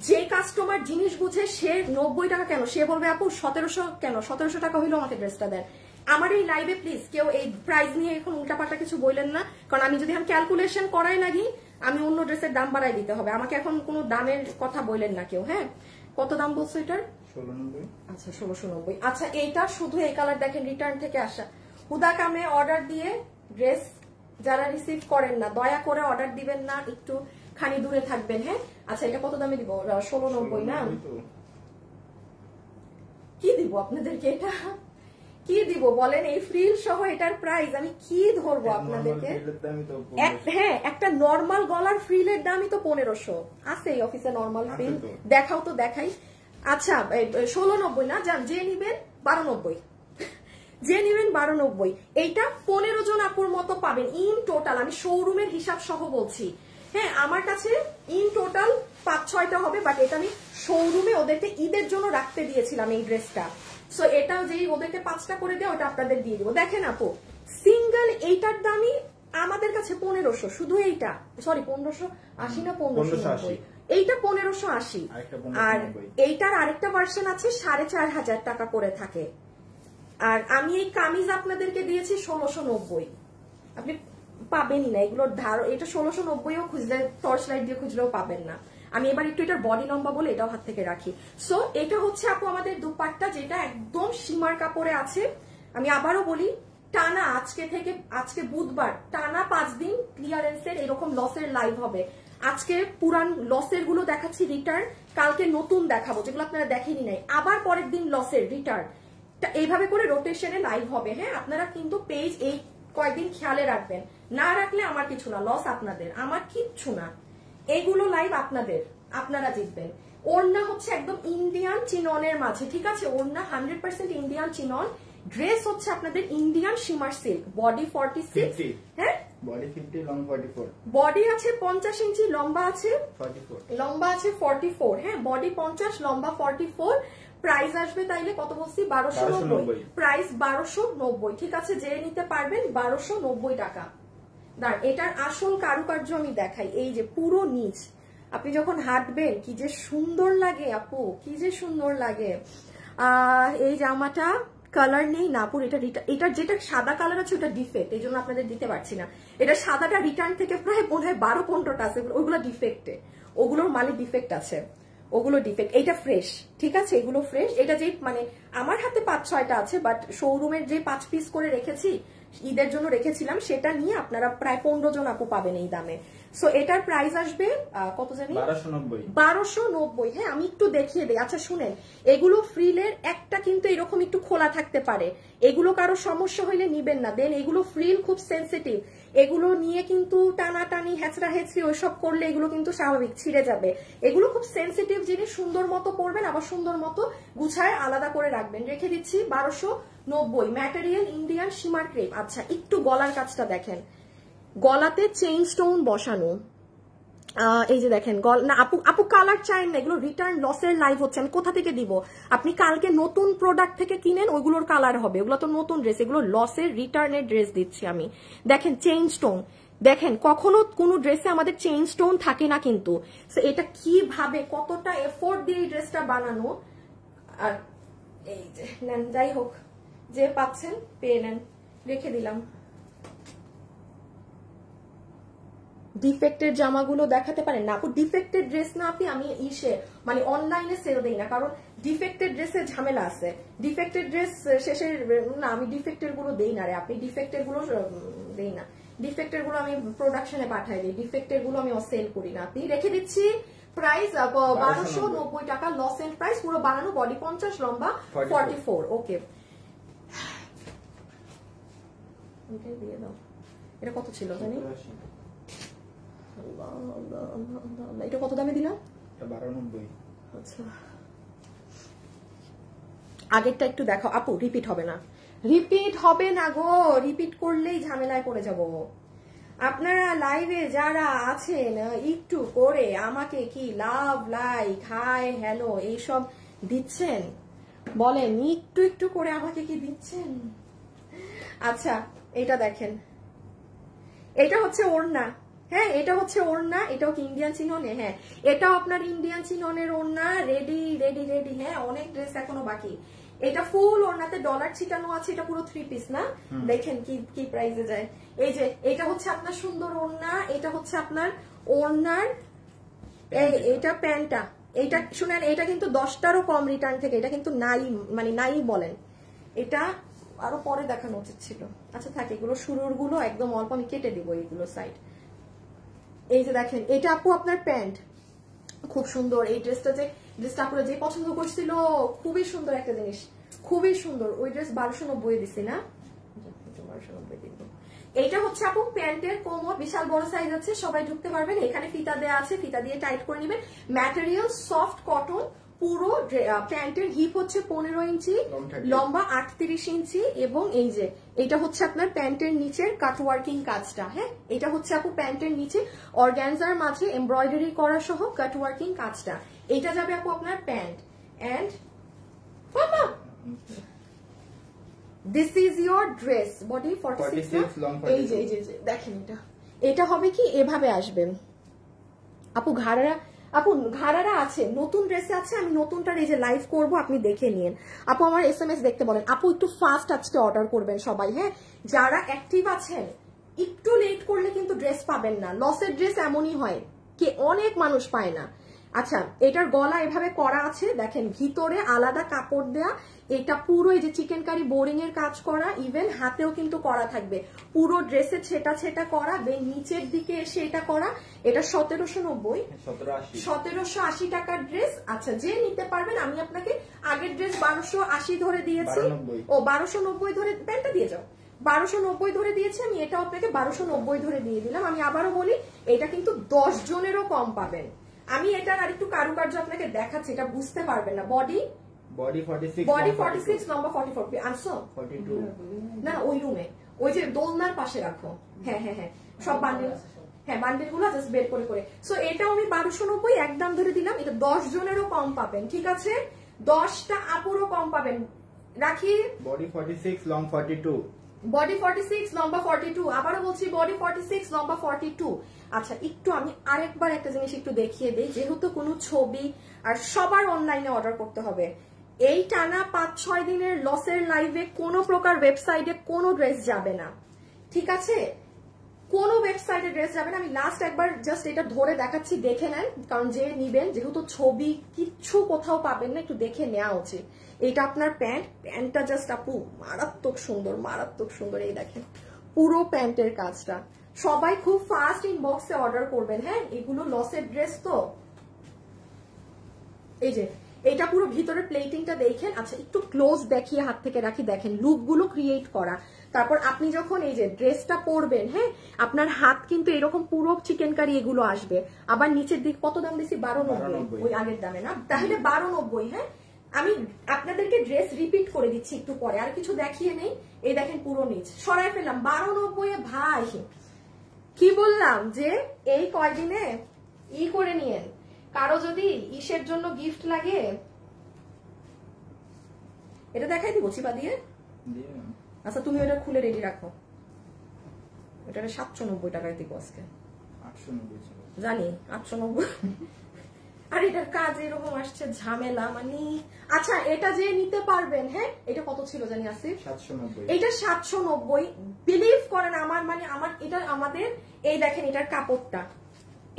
যে কাস্টমার জিনিস বুঝে সে 90 টাকা কেন, সে বলবে আপু 1700 কেন, 1700 টাকা হইলেও আমাকে ড্রেসটা দেন। আমার এই লাইভে প্লিজ কেউ এই প্রাইস নিয়ে এখন উল্টাপাল্টা কিছু বললেন না, কারণ আমি যদি এখন ক্যালকুলেশন করাই লাগি আমি অন্য ড্রেসের দাম বাড়াই দিতে হবে আমাকে। এখন কোনো দামের কথা বললেন না কেউ। হ্যাঁ, কত দাম বলছো এটার? 1690। আচ্ছা 1690। আচ্ছা এইটা শুধু এই কালার দেখেন, রিটার্ন থেকে আসা। হুদা কামে অর্ডার দিয়ে ড্রেস যারা রিসিভ করেন না, দয়া করে অর্ডার দিবেন না, একটু খানি দূরে থাকবেন। হ্যাঁ, আচ্ছা এটা কত দামে দিব? 1690 না? কি দিব আপনাদেরকে? এটা কি দিব বলেন? এই ফ্রিল সহ এটার প্রাইস আমি কি ধরবো আপনাদেরকে? হ্যাঁ, একটা নরমাল গলার ফ্রিলের দামই তো 1500 আছে এই অফিসে। নরমাল ফ্রিল দেখাও তো, দেখাই। আচ্ছা 1690 না, যান যে নিবেন 1290, যে নিবেন 1290। এইটা 15 জন আপুর মতো পাবেন ইন টোটাল, আমি শোরুমের হিসাব সহ বলছি। হ্যাঁ, আমার কাছে ইন টোটাল 5-6টা হবে, বাট এটা আমি শোরুমে ওদেরকে ঈদের জন্য রাখতে দিয়েছিলাম এই ড্রেসটা। সো এটা যেই ওদেরকে 5টা করে দেয় ওটা আপনাদের দিয়ে দিব। দেখেন আপু, সিঙ্গেল এইটার দামই আমাদের কাছে 1500, শুধু এইটা, সরি 1580 না 1590, এইটা 1580। আর এইটার আরেকটা ভার্সন আছে 4500 টাকা করে থাকে। আর আমি এই কামিজ আপনাদেরকে দিয়েছি 1690। আপনি পাবেনই না এগুলোর ধার, এটা 1690ও খুঁজলে টর্চ লাইট দিয়ে খুঁজলেও পাবেন না। আমি এবার একটু এটার বডি লম্বা বলে এটাও হাত থেকে রাখি। সো এটা হচ্ছে আপু আমাদের দুপাট্টা, যেটা একদম সীমার কাপড়ে আছে। আমি আবারও বলি, টানা আজকে থেকে, আজকে বুধবার, টানা 5 দিন ক্লিয়ারেন্সের এরকম লসের লাইভ হবে। আজকে পুরান লসের গুলো দেখাচ্ছি রিটার্ন, কালকে নতুন দেখাবো যেগুলো আপনারা দেখেনি নাই, আবার পরের দিন লসের রিটার্ন, এইভাবে করে রোটেশনে লাইভ হবে। হ্যাঁ, আপনারা কিন্তু পেজ এই কয়েকদিন খেয়ালে রাখবেন, না রাখলে আমার কিছু না, লস আপনাদের, আমার কিচ্ছু না। এগুলো লাইভ আপনাদের, আপনারা জিতবেন। ওড়না হচ্ছে একদম ইন্ডিয়ান চিননের মাঝে, ঠিক আছে? ওড়না 100% ইন্ডিয়ান চিনন। ড্রেস হচ্ছে আপনাদের ইন্ডিয়ান শিমার সিল্ক। বডি 46, হ্যাঁ বডি 50, লং 44, বডি আছে 50 ইঞ্চি, লম্বা আছে 44, লম্বা আছে 44। হ্যাঁ, বডি 50, লম্বা 44। প্রাইস আসবে তাইলে কত বলছি? 1290। প্রাইস 1290, ঠিক আছে? যে নিতে পারবেন 1290 টাকা। দাঁড়ান, এটার আসল কারুকার্য আমি দেখাই। এই যে পুরো নিচ, আপনি যখন হাঁটবেন কি যে সুন্দর লাগে আপু, কি যে সুন্দর লাগে। এই জামাটা কালার নেই না আপুর, এটার যেটা সাদা কালার আছে ওটা ডিফেক্ট, এই জন্য আপনাদের দিতে পারছি না। এটা সাদাটা রিটার্ন থেকে প্রায় মনে হয় 12-15টা আছে, ওইগুলো ডিফেক্টে, ওগুলোর মানে ডিফেক্ট আছে, ওগুলো ডিফেক্ট। এইটা ফ্রেশ, ঠিক আছে? এগুলো ফ্রেশ। এটা যে মানে আমার হাতে 5-6টা আছে, বাট শোরুমের যে 5 পিস করে রেখেছি, ঈদের জন্য রেখেছিলাম, সেটা নিয়ে আপনারা প্রায় 15 জন আপু পাবেন এই দামে। সো এটার প্রাইস আসবে কত জানি? 1290। হ্যাঁ, আমি একটু দেখিয়ে দিই। আচ্ছা শুনেন, এগুলো ফ্রিলের একটা কিন্তু এরকম একটু খোলা থাকতে পারে, এগুলো কারো সমস্যা হইলে নিবেন না। দেন এগুলো ফ্রিল খুব সেন্সিটিভ, এগুলো নিয়ে কিন্তু টানাটানি হেঁচড়া হেঁচড়ি ওইসব করলে এগুলো কিন্তু স্বাভাবিক ছিঁড়ে যাবে। এগুলো খুব সেন্সিটিভ জিনিস, সুন্দর মতো পরবেন, আবার সুন্দর মতো গুছায় আলাদা করে রাখবেন। রেখে দিচ্ছি 1290। Material Indian shimmer crepe. আচ্ছা একটু গলার কাজটা দেখেন, গলাতে চেইন স্টোন বসানো। এই যে দেখেন, না আপু কালার চাই না, এগুলো রিটার্ন লসের লাইভ হচ্ছে, আমি কোথা থেকে দিব? আপনি কালকে নতুন প্রোডাক্ট থেকে কিনেন, ওইগুলোর কালার হবে, ওগুলো তো নতুন ড্রেস, এগুলো লসের রিটার্নের ড্রেস দিচ্ছি আমি। দেখেন চেইন স্টোন, দেখেন কখনো কোনো ড্রেসে আমাদের চেইন স্টোন থাকে না কিন্তু। এটা কিভাবে, কতটা এফোর্ট দিয়ে এই ড্রেসটা বানানো। আর এই যে নেন, যাই হোক, যে পাচ্ছেন পেয়ে নেন, রেখে দিলাম। ডিফেক্টের জামাগুলো দেখাতে পারেন না আপু? ডিফেক্টেড ড্রেস না আপনি, আমি মানে অনলাইনে সেল দেই না, কারণ ডিফেক্টেড ড্রেসের ঝামেলা আছে। ডিফেক্টেড ড্রেস শেষে না, আমি ডিফেক্টের গুলো দেই না রে, আপনি ডিফেক্টের গুলো দেই না, ডিফেক্টের গুলো আমি প্রোডাকশনে পাঠাই দিই, ডিফেক্টের গুলো আমি সেল করি না। আপনি রেখে দিচ্ছি প্রাইস 1290 টাকা, লস এন্ড প্রাইস, পুরো বানানো, বডি 50, লম্বা 44। ওকে, দিয়ে দাও। এটা কত ছিল জানি? এটা কত দামে দিলাম? 1290। আচ্ছা, আগেরটা একটু দেখাও আপু, রিপিট হবে না, রিপিট হবে না গো, রিপিট করলেই ঝামেলায় পড়ে যাব। আপনারা লাইভে যারা আছেন একটু করে আমাকে কি লাভ, লাইক, হাই, হ্যালো এইসব দিচ্ছেন? বলেন, একটু একটু করে আমাকে কি দিচ্ছেন? আচ্ছা, এটা দেখেন, এটা হচ্ছে ওড়না। হ্যাঁ, এটা হচ্ছে ওড়না। এটাও কি ইন্ডিয়ান চিননে? হ্যাঁ, এটাও আপনার ইন্ডিয়ান চিননের ওড়না। Ready ready ready. হ্যাঁ, অনেক ড্রেস এখনো বাকি। এটা ফুল ওড়নাতে ডলার ছিটানো আছে। এটা পুরো 3 পিস না? দেখেন কি কি প্রাইসে যায়। এই যে এটা হচ্ছে আপনার সুন্দর ওড়না, এটা হচ্ছে আপনার ওড়নার, এটা প্যান্টটা। এটা শুনেন, এটা কিন্তু 10টারও কম রিটার্ন থেকে, এটা কিন্তু নাই, মানে নাই বলেন। এটা আরো পরে দেখানো উচিত ছিল। আচ্ছা থাক, এগুলো শুরুর গুলো একদম অল্প, আমি কেটে দিব এইগুলো সাইড। এই যে দেখেন, এটা আপু আপনার প্যান্ট, খুব সুন্দর। এই ড্রেসটা আপুরা যে পছন্দ করছিল, খুবই সুন্দর একটা জিনিস, খুবই সুন্দর। ওই ড্রেস 1290 দিছি না? 1290 দিব। এইটা হচ্ছে আপু প্যান্টের কোমর, বিশাল বড় সাইজ আছে, সবাই ঢুকতে পারবেন। এখানে ফিতা দেওয়া আছে, ফিতা দিয়ে টাইট করে নেবেন। Material soft cotton. পুরো প্যান্টের হিপ হচ্ছে 15 ইঞ্চি, লম্বা 38 ইঞ্চি। এবং এই যে এটা হচ্ছে আপনার প্যান্টের নিচের কাটওয়ার্কিং কাজটা। হ্যাঁ, এটা হচ্ছে আপু প্যান্টের নিচে অর্গানজার মাঝে এমব্রয়ডারি করা সহ কাটওয়ার্কিং কাজটা। এটা যাবে আপু আপনার pant. And this is your dress, body 46 long. এই যে দেখেন, এটা হবে কি এভাবে আসবে আপু। ঘাড়ারা আছে, নতুন ড্রেসে আছে। আমি নতুনটার এই যে লাইভ করব, আপনি দেখে নিন। আপু আমার SMS দেখতে বলেন। আপু একটু ফাস্ট আজকে অর্ডার করবেন সবাই। হ্যাঁ, যারা অ্যাক্টিভ আছেন একটু লেট করলে কিন্তু ড্রেস পাবেন না। লসের ড্রেস এমনই হয় কি অনেক মানুষ পায় না। আচ্ছা, এটার গলা এভাবে করা আছে, দেখেন ভিতরে আলাদা কাপড় দেয়া। এটা পুরো এই যে চিকেন কারি বোরিং এর কাজ করা, ইভেন হাতেও কিন্তু করা থাকবে। পুরো ড্রেসে ছেটা ছেটা করা, নিচের দিকে এসে এটা করা। এটা 1780 টাকার ড্রেস। আচ্ছা, যে নিতে পারবেন, আমি আপনাকে আগের ড্রেস 1280 ধরে দিয়েছি। ও 1290 ধরে, প্যান্টটা দিয়ে যাও। 1290 ধরে দিয়েছি আমি, এটাও আপনাকে 1290 ধরে দিয়ে দিলাম। আমি আবারও বলি, এটা কিন্তু 10 জনেরও কম পাবেন। আমি এটার আরেকটু কারুকার্য আপনাকে দেখাচ্ছি, এটা বুঝতে পারবেন না। বডি 46, লম্বা 44। আনছো 42 না, ওই রুমে, ওই যে দোলনার পাশে রাখো। হ্যাঁ হ্যাঁ হ্যাঁ, সব বান্ডেল, হ্যাঁ বান্ডেল গুলো জাস্ট বের করে করে। সো এটাও আমি 1290 একদম ধরে দিলাম। এটা 10 জনেরও কম পাবেন, ঠিক আছে? 10টা আপুরও কম পাবেন। রাখি বডি 46 লং 42, বডি 46 লম্বা 42। আবারও বলছি বডি 46 লম্বা 42। আচ্ছা, একটু আমি আরেকবার একটা জিনিস একটু দেখিয়ে দিই, যেহেতু কোনো ছবি আর সবার অনলাইনে অর্ডার করতে হবে। এই টানা 5-6 দিনের লসের লাইভে কোনো প্রকার ওয়েবসাইটে কোনো ড্রেস যাবে না, ঠিক আছে? কোনো ওয়েবসাইটে ড্রেস যাবে না। আমি লাস্ট একবার জাস্ট এটা ধরে দেখাচ্ছি, দেখে নেন, কারণ যে নিবেন, যেহেতু ছবি কিচ্ছু কোথাও পাবেন না, একটু দেখে নেওয়া উচিত। এটা আপনার প্যান্টটা জাস্ট আপু মারাত্মক সুন্দর, মারাত্মক সুন্দর। এই দেখেন পুরো প্যান্টের কাজটা। সবাই খুব ফাস্ট ইনবক্সে অর্ডার করবেন। হ্যাঁ, এগুলো লসের ড্রেস তো। এই যে এটা পুরো ভিতরে প্লেটিংটা দেখেন। আচ্ছা, একটু ক্লোজ দেখিয়ে হাত থেকে রাখি, দেখেন লুকগুলো ক্রিয়েট করা। তারপর আপনি যখন এই যে ড্রেসটা পরবেন, হ্যাঁ, আপনার হাত কিন্তু এরকম পুরো চিকেন কারি এগুলো আসবে। আবার নিচের দিক কত দাম দিছি? 1290, ওই আগের দামে না, তাহলে 1290। হ্যাঁ, আমি আপনাদেরকে ড্রেস রিপিট করে দিচ্ছি একটু পরে, আর কিছু দেখিয়ে নেই। এই দেখেন পুরো নিচ সরাই ফেললাম 1290। ভাই কি বললাম যে এই কয়দিনে করে নিয়েন। কারো যদি ইসের জন্য গিফট লাগে, এটা দেখাই দিব চিপা দিয়ে। আচ্ছা, তুমি ওটা খুলে রেডি রাখো। এটা 790 টাকায় দিব আজকে। 890 জানি, 890। আর এটার কাজ এরকম আসছে, ঝামেলা মানে। আচ্ছা, এটা যে নিতে পারবেন, হ্যাঁ, এটা কত ছিল জানি আসিফ? 790। এটা 790। বিলিভ করেন আমার, মানে আমার এটা আমাদের, এই দেখেন এটার কাপড়টা,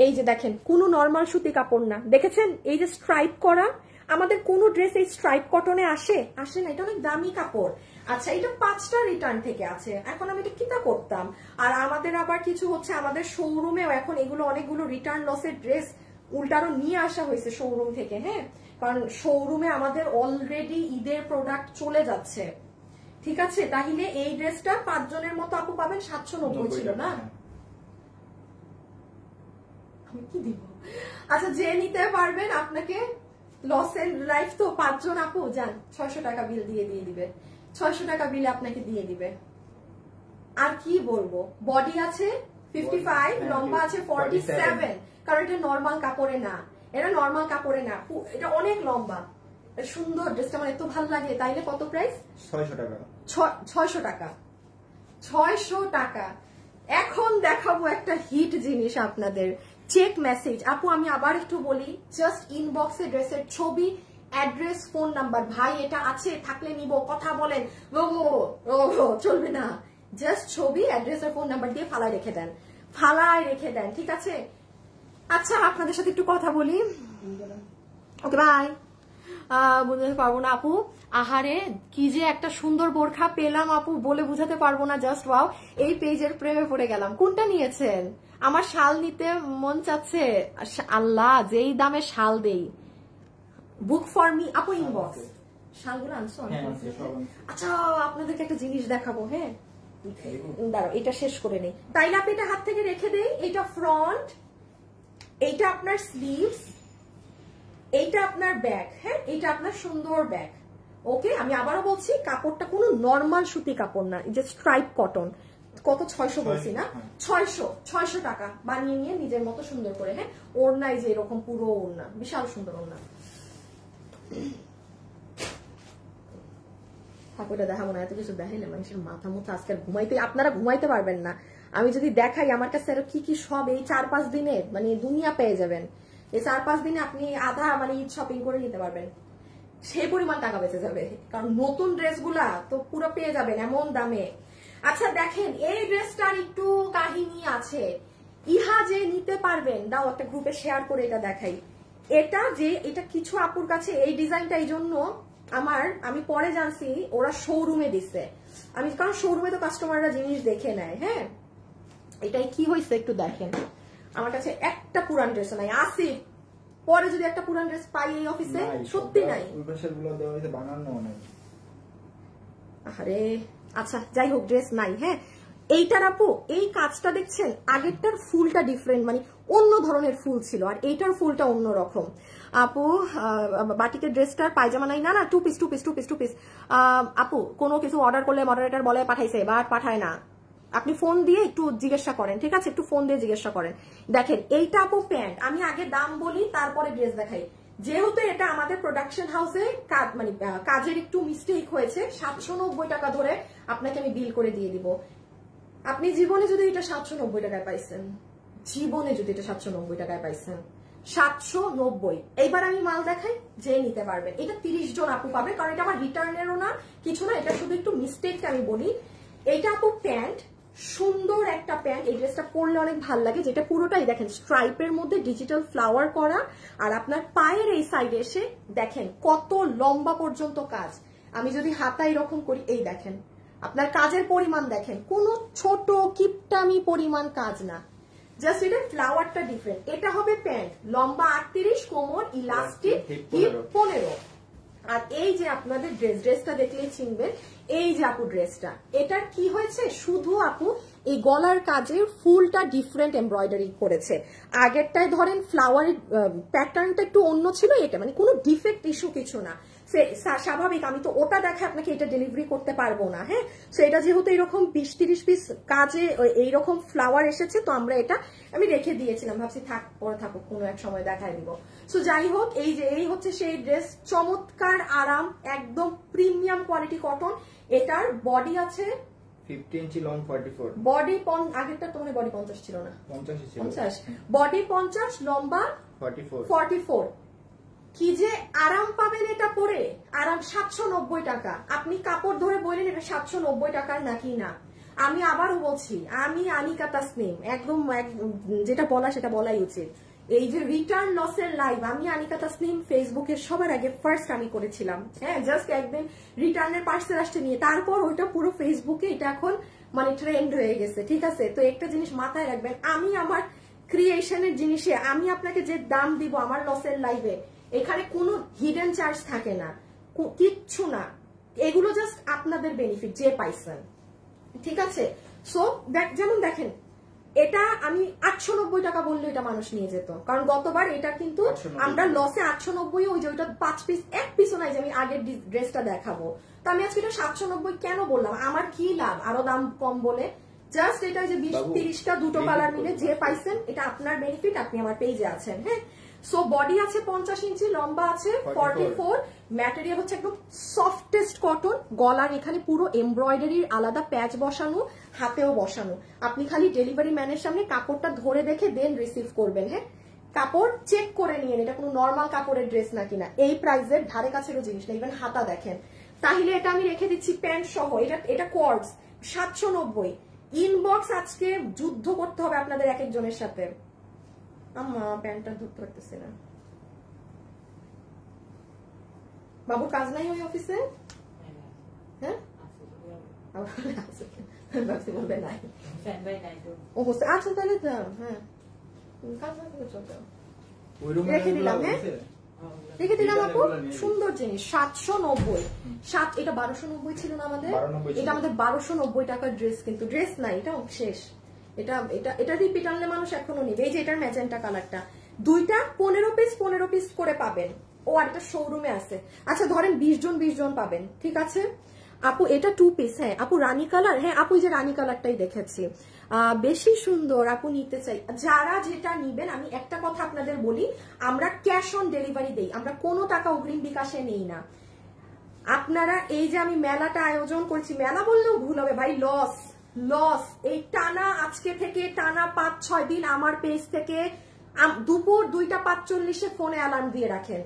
এই যে দেখেন কোনো নরমাল সুতি কাপড় না, দেখেছেন? এই যে স্ট্রাইপ করা, আমাদের কোন ড্রেস এই স্ট্রাইপ কটনে আসে না, এটা অনেক দামি কাপড়। আচ্ছা, এটা 5টা রিটার্ন থেকে আছে। এখন আমি এটা কিতা করতাম? আর আমাদের আবার কিছু হচ্ছে, আমাদের শোরুমেও এখন এগুলো অনেকগুলো রিটার্ন লসের ড্রেস উল্টারও নিয়ে আসা হয়েছে শোরুম থেকে। হ্যাঁ, কারণ শোরুমে আমাদের অলরেডি ঈদের প্রোডাক্ট চলে যাচ্ছে, ঠিক আছে? তাহলে এই ড্রেসটা 5 জনের মতো আপু পাবেন। 790 ছিল না? আমি কি দিব? আচ্ছা, যে নিতে পারবেন, আপনাকে লসের লাইফ তো 5 জন আপু যান, 600 টাকা বিল দিয়ে দিবে। 600 টাকা বিল আপনাকে দিয়ে দিবে। আর কি বলবো, বডি আছে 55, লম্বা আছে 47, কারণ এটা নর্মাল কাপড়ে না, এটা নর্মাল কাপড়ে না, এটা অনেক লম্বা। সুন্দর ড্রেসটা আমার এত ভালো লাগে। তাইলে কত প্রাইস? 600 টাকা। 600 টাকা, 600 টাকা। এখন দেখাবো একটা হিট জিনিস আপনাদের, চেক মেসেজ। আপু আমি আবার একটু বলি, জাস্ট ইনবক্সে ড্রেসের ছবি, অ্যাড্রেস, ফোন নাম্বার, ভাই এটা আছে থাকলে নিব, কথা বলেন, চলবে না। জাস্ট ছবি, অ্যাড্রেস আর ফোন নাম্বার দিয়ে ফালায় রেখে দেন, ফালায় রেখে দেন, ঠিক আছে? আচ্ছা আপনাদের সাথে একটু কথা বলি, ওকে বাই। বুঝতে পারবো না আপু, আহারে কি যে একটা সুন্দর বোরখা পেলাম আপু, বলে বুঝাতে পারবো না, জাস্ট ওয়াও। এই পেজের প্রেমে পড়ে গেলাম। কোনটা নিয়েছেন? আমার শাল নিতে মন চাচ্ছে, আল্লাহ যেই দামে শাল দেই। বুক ফর মি আপু, ইনবক্স। শালগুলো আনছো? আচ্ছা আপনাদেরকে একটা জিনিস দেখাবো, হ্যাঁ দাঁড়াও এটা শেষ করে নেই। তাইলে আপনি এটা হাত থেকে রেখে দেই। এটা ফ্রন্ট, এইটা আপনার স্লিভস, এইটা আপনার ব্যাক, হ্যাঁ এইটা আপনার সুন্দর ব্যাক। ওকে আমি আবারও বলছি, কাপড়টা কোনো নর্মাল সুতি কাপড় না, যে স্ট্রাইপ কটন। কত? 600 বলছি না? 600 টাকা। বানিয়ে নিয়ে নিজের মতো সুন্দর করে, হ্যাঁ ওড়না এই যে এরকম পুরো ওড়না, বিশাল সুন্দর ওড়না। ঠাকুরটা দেখাবো না, এত কিছু দেখাইলে মানুষের মাথা মুথা আজকে ঘুমাইতে, আপনারা ঘুমাইতে পারবেন না। আমি যদি দেখাই আমার কাছে কি কি সব এই 4-5 দিনে মানে দুনিয়া পেয়ে যাবেন। এই 4-5 দিনে আপনি আধা মানে ঈদ শপিং করে নিতে পারবেন, সেই পরিমাণ টাকা বেঁচে যাবে। কারণ নতুন ড্রেসগুলা তো পুরো পেয়ে যাবেন এমন দামে। আচ্ছা দেখেন এই ড্রেসটার একটু কাহিনী আছে, ইহা যে নিতে পারবেন, দাও একটা গ্রুপে শেয়ার করে এটা দেখাই। এটা কিছু আপুর কাছে এই ডিজাইনটা এই জন্য আমি পরে জানছি ওরা শোরুমে দিচ্ছে। আমি কারণ শোরুমে তো কাস্টমাররা জিনিস দেখে নেয়, হ্যাঁ এটাই কি হয়েছে একটু দেখেন। আমার কাছে একটা পুরান ড্রেস নাই, আসি পরে যদি একটা পুরান ড্রেস পাই এই অফিসে, সত্যি নাই। আরে আচ্ছা যাই হোক, ড্রেস নাই। হ্যাঁ এইটার আপু এই কাজটা দেখছেন, আগেরটার ফুলটা ডিফারেন্ট, মানে অন্য ধরনের ফুল ছিল, আর এইটার ফুলটা অন্য রকম। আপু বাটিকের ড্রেসটার পায়জামা নাই? না না, টু পিস। আপু কোনো কিছু অর্ডার করলে মডারেটর বলে পাঠাইছে, বাট পাঠায় না। আপনি ফোন দিয়ে একটু জিজ্ঞাসা করেন, ঠিক আছে? একটু ফোন দিয়ে জিজ্ঞাসা করেন। দেখেন এইটা আপু প্যান্ট, আমি আগে দাম বলি তারপরে ড্রেস দেখাই। যেহেতু এটা আমাদের প্রোডাকশন হাউসে মানে কাজের একটু মিস্টেক হয়েছে, 790 টাকা ধরে আপনাকে আমি বিল করে দিয়ে দিব। আপনি জীবনে যদি এটা 790 টাকায় পাইছেন, জীবনে যদি এটা 790 টাকায় পাইছেন, 790। এইবার আমি মাল দেখাই, যে নিতে পারবেন। এটা 30 জন আপু পাবে, কারণ এটা আমার রিটার্নেরও না কিছু না, এটা শুধু একটু মিস্টেক আমি বলি। এইটা আপু প্যান্ট, সুন্দর একটা প্যান্ট, এই ড্রেসটা পরলে অনেক ভালো লাগে, যেটা পুরোটাই দেখেন স্ট্রাইপের মধ্যে ডিজিটাল ফ্লাওয়ার করা, আর আপনার পায়ের এই সাইডে এসে দেখেন কত লম্বা পর্যন্ত কাজ। আমি যদি হাতা এরকম করি, এই দেখেন আপনার কাজের পরিমাণ দেখেন, কোনো ছোট কিপটামি পরিমাণ কাজ না, জাস্ট এটা ফ্লাওয়ারটা ডিফারেন্ট। এটা হবে প্যান্ট, লম্বা 38, কোমর ইলাস্টিক, হিপ 15। আর এই যে আপনাদের ড্রেসটা দেখলেই চিনবেন, এই যে আপু ড্রেসটা, এটার কি হয়েছে, শুধু আপু এই গলার কাজে ফুলটা ডিফারেন্ট এমব্রয়ডারি করেছে। আগেরটায় ধরেন ফ্লাওয়ারের প্যাটার্নটা একটু অন্য ছিল, এটা মানে কোনো ডিফেক্ট ইস্যু কিছু না, স্বাভাবিক। আমি তো ওটা দেখে আপনাকে এটা ডেলিভারি করতে পারবো না, হ্যাঁ। সো এটা যেহেতু এরকম 20-30 পিস কাজে এইরকম ফ্লাওয়ার এসেছে, তো আমরা এটা আমি রেখে দিয়েছিলাম, ভাবছি থাক পরে থাকুক, কোনো এক সময় দেখাই দিব। সো যাই হোক, এই হচ্ছে সেই ড্রেস, চমৎকার আরাম, একদম প্রিমিয়াম কোয়ালিটি কটন। এটার বডি আছে 50 ইঞ্চি, লং 44। বডি আগেরটা তো মানে বডি 50 ছিল না, 50 ছিল। 50 বডি 50, লম্বা 44। কি যে আরাম পাবেন এটা পরে, আরাম। 790 টাকা। আপনি কাপড় ধরে বললেন এটা 790 টাকার নাকি না। আমি আবারও বলছি, আমি আনিকা তাসনিম, একদম যেটা বলা সেটা বলাই উচিত। এই যে রিটার্ন লসের লাইভ, আমি আনিকা তাসনিম ফেসবুকে সবার আগে ফার্স্ট আমি করেছিলাম, হ্যাঁ জাস্ট একদিন রিটার্নের পার্সেল আসতে নিয়ে, তারপর ওইটা পুরো ফেসবুকে এটা এখন মানে ট্রেন্ড হয়ে গেছে, ঠিক আছে? তো একটা জিনিস মাথায় রাখবেন, আমি আমার ক্রিয়েশনের জিনিসে আমি আপনাকে যে দাম দিব আমার লসের লাইভে, এখানে কোনো হিডেন চার্জ থাকে না, কিচ্ছু না, এগুলো জাস্ট আপনাদের বেনিফিট যে পাইছেন, ঠিক আছে? সো যেমন দেখেন, এটা আমি 890 টাকা বললে এটা মানুষ নিয়ে যেত, কারণ গতবার এটা কিন্তু আমরা লসে 890, ওই যে ওইটা 5 পিস, এক পিসও নাই যে আমি আগের ড্রেসটা দেখাবো। তো আমি আজকে এটা 790 কেন বললাম, আমার কি লাভ আরো দাম কম বলে? জাস্ট এটা যে 20-30টা দুটো কালার মিলে যে পাইছেন, এটা আপনার বেনিফিট, আপনি আমার পেজে আছেন। হ্যাঁ, সো বডি আছে 50 ইঞ্চি, লম্বা আছে 44, ম্যাটেরিয়াল হচ্ছে একদম সফটেস্ট কটন, গলার এখানে পুরো এমব্রয়ডারির আলাদা প্যাচ বসানো, হাতেও বসানো। আপনি খালি ডেলিভারি ম্যানের সামনে কাপড়টা ধরে দেখে দেন রিসিভ করবেন। হ্যাঁ, কাপড় চেক করে নিয়েন এটা কোনো নর্মাল কাপড়ের ড্রেস না কিনা। এই প্রাইসের ধারে কাছেরও জিনিস না, ইভেন হাতা দেখেন। তাহলে এটা আমি রেখে দিচ্ছি প্যান্ট সহ, এটা কোয়ার্ডস 790। ইনবক্স আজকে যুদ্ধ করতে হবে আপনাদের এক একজনের সাথে। আম্মা প্যান্টটা ধরতে পারতেছি না, বাবুর কাজ নাই ওই অফিসে? হ্যাঁ বলবে নাই, আচ্ছা তাহলে হ্যাঁ কাজ না করে চলতে রেখে দিলাম। হ্যাঁ রেখে দিলাম আপু, সুন্দর জিনিস 790। এটা 1290 ছিল না আমাদের, এটা আমাদের 1290 টাকার ড্রেস, কিন্তু ড্রেস নাই, এটা শেষ। এটা রিপিট আনলে মানুষ এখনো নিবে। এই যে এটার ম্যাজেন্টা কালারটা, দুইটা 15 পিস করে পাবেন। ও আর এটা শোরুমে আছে। আচ্ছা ধরেন 20 জন পাবেন, ঠিক আছে আপু। এটা 2 পিস। হ্যাঁ আপু রানী কালার, হ্যাঁ আপু যে রানী কালারটাই দেখেছি, বেশি সুন্দর আপু, নিতে চাই। যারা যেটা নিবেন, আমি একটা কথা আপনাদের বলি, আমরা ক্যাশ অন ডেলিভারি দেই, আমরা কোনো টাকা অগ্রিম বিকাশে নেই না। আপনারা এই যে আমি মেলাটা আয়োজন করছি, মেলা বললেও ভুল হবে ভাই, লস। এই টানা আজকে থেকে টানা 5-6 দিন আমার পেজ থেকে দুপুর 2:45 ফোনে অ্যালার্ম দিয়ে রাখেন।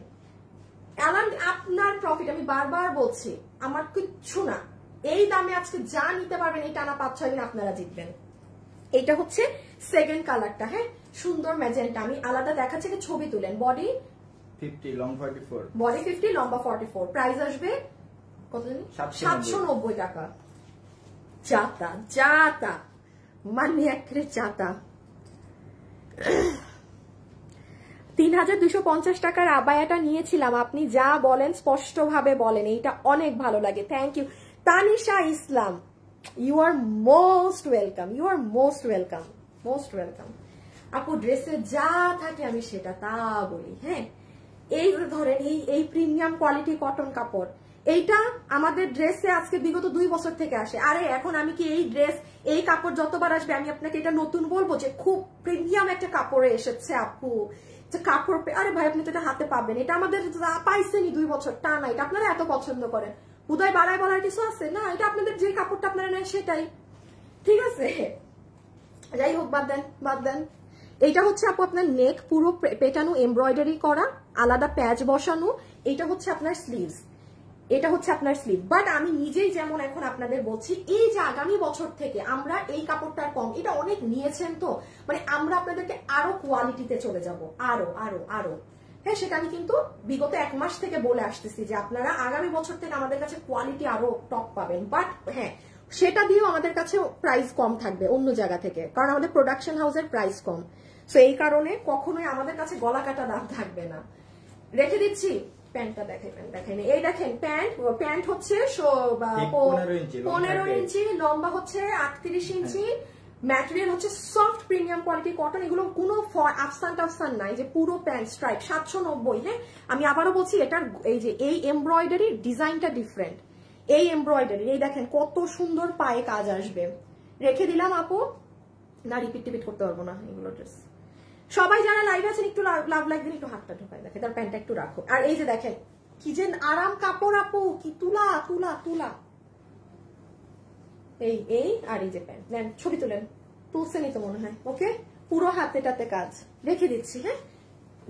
অ্যালার্ম আপনার প্রফিট, আমি বারবার বলছি, আমার কিচ্ছু না। এই দামে আজকে যা নিতে পারবেন এই টানা 5-6 দিন আপনারা জিতবেন। এটা হচ্ছে সেকেন্ড কালারটা। হ্যাঁ সুন্দর ম্যাজেন্টা, আমি আলাদা দেখাচ্ছি, ছবি তুলেন। বডি 50, লং 44, বডি 50, লম্বা 44। প্রাইস আসবে কত জানি? 790 টাকা। জাতা মানে একটা জাতা। 3250 টাকার আবায়াটা নিয়েছিলাম, আপনি যা বলেন স্পষ্ট ভাবে বলেন, এইটা অনেক ভালো লাগে। Thank you Tanisha Islam, you are most welcome. আপু ড্রেসে যা থাকে আমি সেটা তা বলি। হ্যাঁ এই ধরেন এই প্রিমিয়াম কোয়ালিটি কটন কাপড়, এইটা আমাদের ড্রেসে আজকে বিগত 2 বছর থেকে আসে। আরে এখন আমি কি এই কাপড় যতবার আসবে আমি আপনাকে এটা নতুন বলবো যে খুব প্রিমিয়াম একটা কাপড়ে এসেছে আপু, যে কাপড়, আরে ভাই আপনি তো এটা হাতে পাবেন, এটা আমাদের পাইছেনি 2 বছর টানা, এটা আপনারা এত পছন্দ করেন, উদয় বাড়ায় বলার কিছু আছে না, এটা আপনাদের যে কাপড়টা আপনারা নেন সেটাই, ঠিক আছে। যাই হোক বাদ দেন। এইটা হচ্ছে আপু আপনার নেক পুরো পেটানো, এমব্রয়ডারি করা, আলাদা প্যাচ বসানো। এটা হচ্ছে আপনার স্লিভস, বাট আমি নিজেই যেমন এখন আপনাদের বলছি, এই যে আগামী বছর থেকে আমরা এই কাপড়টার কম, এটা অনেক নিয়েছেন তো, মানে আমরা আপনাদেরকে আরো কোয়ালিটিতে চলে যাব, আরো। হ্যাঁ সেটা আমি কিন্তু বিগত 1 মাস থেকে বলে আসতেছি যে আপনারা আগামী বছর থেকে আমাদের কাছে কোয়ালিটি আরো টপ পাবেন। বাট হ্যাঁ সেটা দিয়েও আমাদের কাছে প্রাইস কম থাকবে অন্য জায়গা থেকে, কারণ আমাদের প্রোডাকশন হাউসের প্রাইস কম। সো এই কারণে কখনোই আমাদের কাছে গলা কাটা দাম থাকবে না। রেখে দিচ্ছি। প্যান্টটা দেখাইনি। এই দেখেন প্যান্ট হচ্ছে 15 ইঞ্চি, লম্বা হচ্ছে 38 ইঞ্চি, ম্যাটেরিয়াল হচ্ছে সফট প্রিমিয়াম কোয়ালিটি কটন, এগুলো কোনো আফসান নাই, যে পুরো প্যান্ট স্ট্রাইপ 790। হ্যাঁ আমি আবারও বলছি, এটার এই এমব্রয়ডারি ডিজাইনটা ডিফারেন্ট, এই এমব্রয়ডারি এই দেখেন কত সুন্দর পায়ে কাজ আসবে। রেখে দিলাম আপু, না রিপিট করতে পারবো না এগুলো ড্রেস। সবাই যারা লাইভ আছেন একটু লাভ দিন, একটু হাতটা ঢোকায় দেখে, তার প্যান্টটা একটু রাখো। আর এই যে দেখেন কি যে আরাম কাপড় আপু, কি তুলা। এই আর এই যে প্যান্ট নেন, ছবি তুলেন, তুলছেনি তো মনে হয়। ওকে পুরো হাতেটাতে কাজ, রেখে দিচ্ছি। হ্যাঁ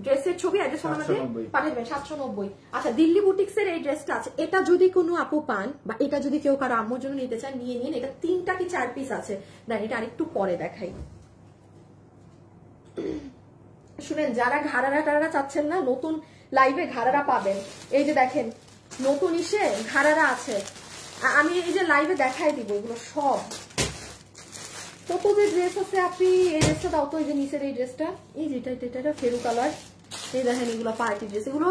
ড্রেসের ছবি অ্যাড্রেস আমাদের পাঠিয়ে দেবেন 790। আচ্ছা দিল্লি বুটিক্সের এই ড্রেসটা আছে, এটা যদি কোনো আপু পান বা এটা যদি কেউ কারো আম্মুর জন্য নিতে চান নিয়ে নিন। এটা 3টা কি 4 পিস আছে, না এটা আরেকটু পরে দেখাই। শুনেন যারা ঘাড়ারা চাচ্ছেন না, নতুন লাইভে ঘাড়ারা পাবেন। এই যে দেখেন নতুন ঘাড়ারা আছে, আমি এই যে লাইভে দেখাই দিব এগুলো সব। কত যে ড্রেস আছে, আপনি এই ড্রেসটা দাও তো, এই যে নিচের এই ড্রেসটা, এই যেটা ফেরু কালার, এই দেখেন এগুলো পার্টি ড্রেস, এগুলো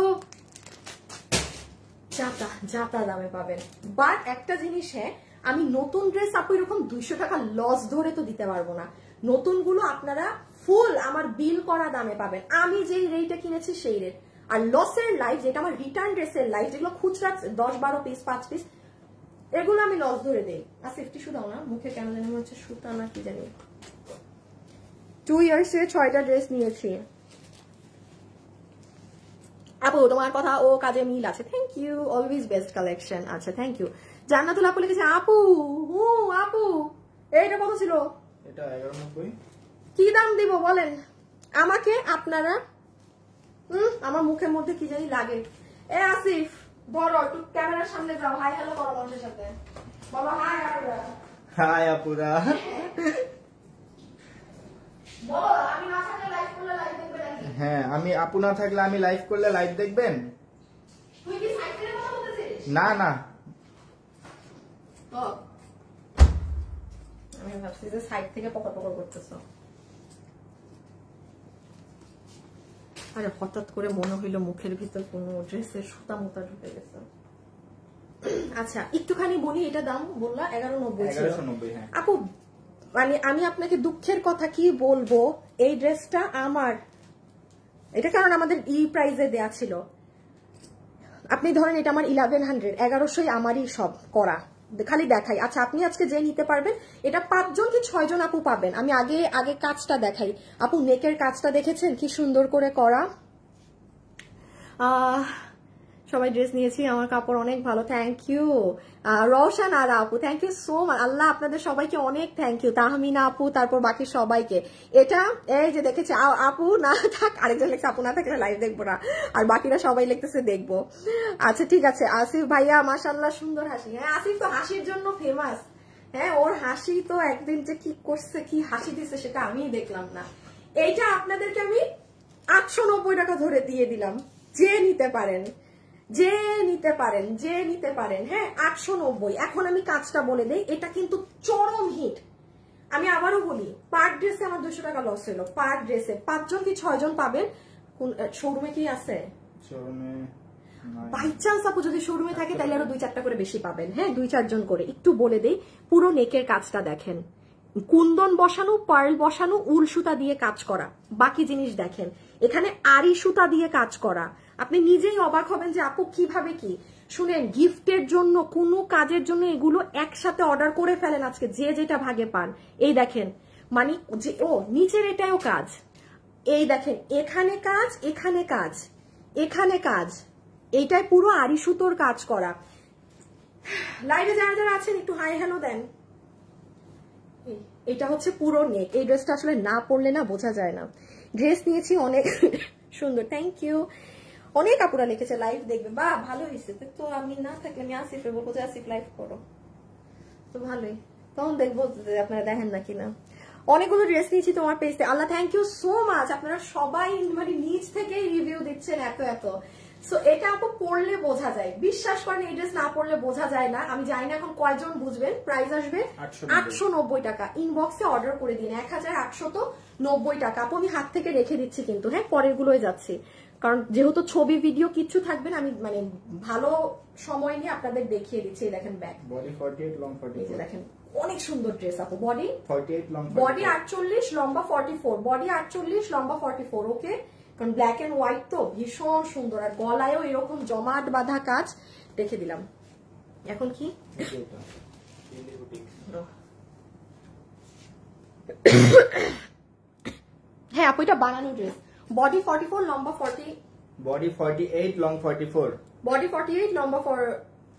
জাতা দামে পাবেন। বাট একটা জিনিস, হ্যাঁ আমি নতুন ড্রেস আপু এরকম 200 টাকা লস ধরে তো দিতে পারবো না, নতুনগুলো আপনারা ফুল আমার বিল করা দামে পাবেন, আমি যেই রেটে কিনেছি সেই রেট। আর লসের লাইফ যেটা আমার রিটার্ন ড্রেসের লাইফ, যেগুলো খুচরা 10-12 পিস 5 পিস, এগুলো আমি লস ধরে দেই। আসিফ টিস্যু দাও না, মুখে কেন জানি মনে হচ্ছে সুতা না কি জানি। 2 ইয়ার্স এ 6টা ড্রেস নিয়েছি। আপু তোমার কথা ও কাজে মিল আছে, thank you, always best collection. আচ্ছা থ্যাংক ইউ। জান্নাতুল আপু লিখেছে আপু আপু এইটা কত ছিল? এটা 1190। কি দাম দিব বলেন আমাকে আপনারা? আমার মুখের মধ্যে কি জানি লাগে। এ আসিফ ধরো একটু ক্যামেরার সামনে যাও, হাই হ্যালো করো মানুষের সাথে, বলো হাই আপুরা। হাই আপুরা। বলো আমি না থাকলে লাইভ করলে লাইভ দেখবে নাকি? হ্যাঁ, আমি আপু না থাকলে আমি লাইভ করলে লাইভ দেখবেন? তুই কি সাইড থেকে কথা বলতেছিস? না না, ও আমি ভাবছি যে সাইড থেকে পকর পকর করতেছো। আরে হঠাৎ করে মনে হইলো মুখের ভিতর কোনো ড্রেসের সুতা মোতা ঢুকে গেছে। আচ্ছা একটুখানি বলি, এটা দাম বললা 1190 ছিল। 1190। হ্যাঁ আপু মানে আমি আপনাকে দুঃখের কথা কি বলবো, এই ড্রেসটা আমার, এটা কারণ আমাদের প্রাইজে দেয়া ছিল। আপনি ধরেন এটা আমার 1100, 1100 আমারই সব করা, খালি দেখাই। আচ্ছা আপনি আজকে যে নিতে পারবেন, এটা 5 জন কি 6 জন আপু পাবেন। আমি আগে কাজটা দেখাই। আপু নেকের কাজটা দেখেছেন কি সুন্দর করে করা। সবাই ড্রেস নিয়েছি, আমার কাপড় অনেক ভালো, থ্যাংক ইউ। রওশন আর আপু থ্যাংক ইউ সো মাচ, আল্লাহ আপনাদের সবাইকে অনেক থ্যাংক ইউ। তাহমিনা আপু, তারপর বাকি সবাইকে। এটা এই যে দেখেছি আপু না থাক, আরেকজন লিখছে আপু না থাকলে লাইভ দেখবো না, আর বাকিরা সবাই লিখতেছে দেখবো। আচ্ছা ঠিক আছে। আসিফ ভাইয়া মাশাআল্লাহ সুন্দর হাসি। হ্যাঁ আসিফ তো হাসির জন্য ফেমাস। হ্যাঁ ওর হাসি তো একদিন যে কি করছে, কি হাসি দিচ্ছে সেটা আমি দেখলাম না। এইটা আপনাদেরকে আমি 890 টাকা ধরে দিয়ে দিলাম, যে নিতে পারেন, যে নিতে পারেন, যে নিতে পারেন। হ্যাঁ 890। এখন আমি কাজটা বলে দেই, এটা কিন্তু চরম হিট। আমি আবারও বলি, পার ড্রেসে আমার 200 টাকা লস হলো। পার ড্রেসে 5 জন কি 6 জন পাবেন। শোরুমে কি আছে? শোরুমে বাই চান্স আপু যদি শোরুমে থাকে তাহলে আরো 2-4টা করে বেশি পাবেন। হ্যাঁ 2-4 জন করে। একটু বলে দেই, পুরো নেকের কাজটা দেখেন, কুন্দন বসানো, পার্ল বসানো, উল সুতা দিয়ে কাজ করা। বাকি জিনিস দেখেন, এখানে আরি সুতা দিয়ে কাজ করা। আপনি নিজেই অবাক হবেন যে আপু কিভাবে কি। শুনেন, গিফটের জন্য কোনো কাজের জন্য এগুলো একসাথে অর্ডার করে ফেলেন আজকে, যে যেটা ভাগে পান। এই দেখেন মানে যে নিচের এটাও কাজ, এই দেখেন এখানে কাজ, এখানে কাজ, এখানে কাজ, এইটাই পুরো আরি সুতোর কাজ করা। লাইভে যারা যারা আছেন একটু হাই হ্যালো দেন। এটা হচ্ছে পুরো নেক। এই ড্রেসটা আসলে না পরলে না বোঝা যায় না। ড্রেস নিয়েছি অনেক সুন্দর, থ্যাংক ইউ। অনেক আপুরা লিখেছে লাইভ দেখবে, বা ভালো হয়েছে তো। আমি না থাকলে আমি আসিফে বলবো যে আসিফ লাইভ করো, তো ভালোই, তখন দেখবো আপনারা দেখেন নাকি না। অনেকগুলো ড্রেস নিয়েছি তোমার পেজে, আল্লাহ থ্যাংক ইউ সো মাচ। আপনারা সবাই মানে নিজ থেকেই রিভিউ দিচ্ছেন এত এত। সো এটা আপু পড়লে বোঝা যায়, বিশ্বাস করেন এই ড্রেস না পড়লে বোঝা যায় না। আমি জানি না এখন কয়জন বুঝবেন। প্রাইস আসবে 890 টাকা। ইনবক্সে অর্ডার করে দিন, 1890 টাকা। আপু আমি হাত থেকে রেখে দিচ্ছি কিন্তু, হ্যাঁ পরের গুলোই যাচ্ছি, কারণ যেহেতু ছবি ভিডিও কিচ্ছু থাকবে না, আমি মানে ভালো সময় নিয়ে আপনাদের দেখিয়ে দিচ্ছি। দেখেন ব্যাক, বডি 48 লং 44। দেখেন অনেক সুন্দর ড্রেস আপু। বডি 48 লং, বডি 48 লম্বা 44, বডি 48 লম্বা 44। ওকে, কারণ ব্ল্যাক এন্ড হোয়াইট তো ভীষণ সুন্দর। আর গলায়ও এরকম জমাট বাঁধা কাজ রেখে দিলাম। এখন কি হ্যাঁ আপু এটা বানানো ড্রেস। বডি 44 লম্বা 40, বডি 48 লং 44, বডি 48 লম্বা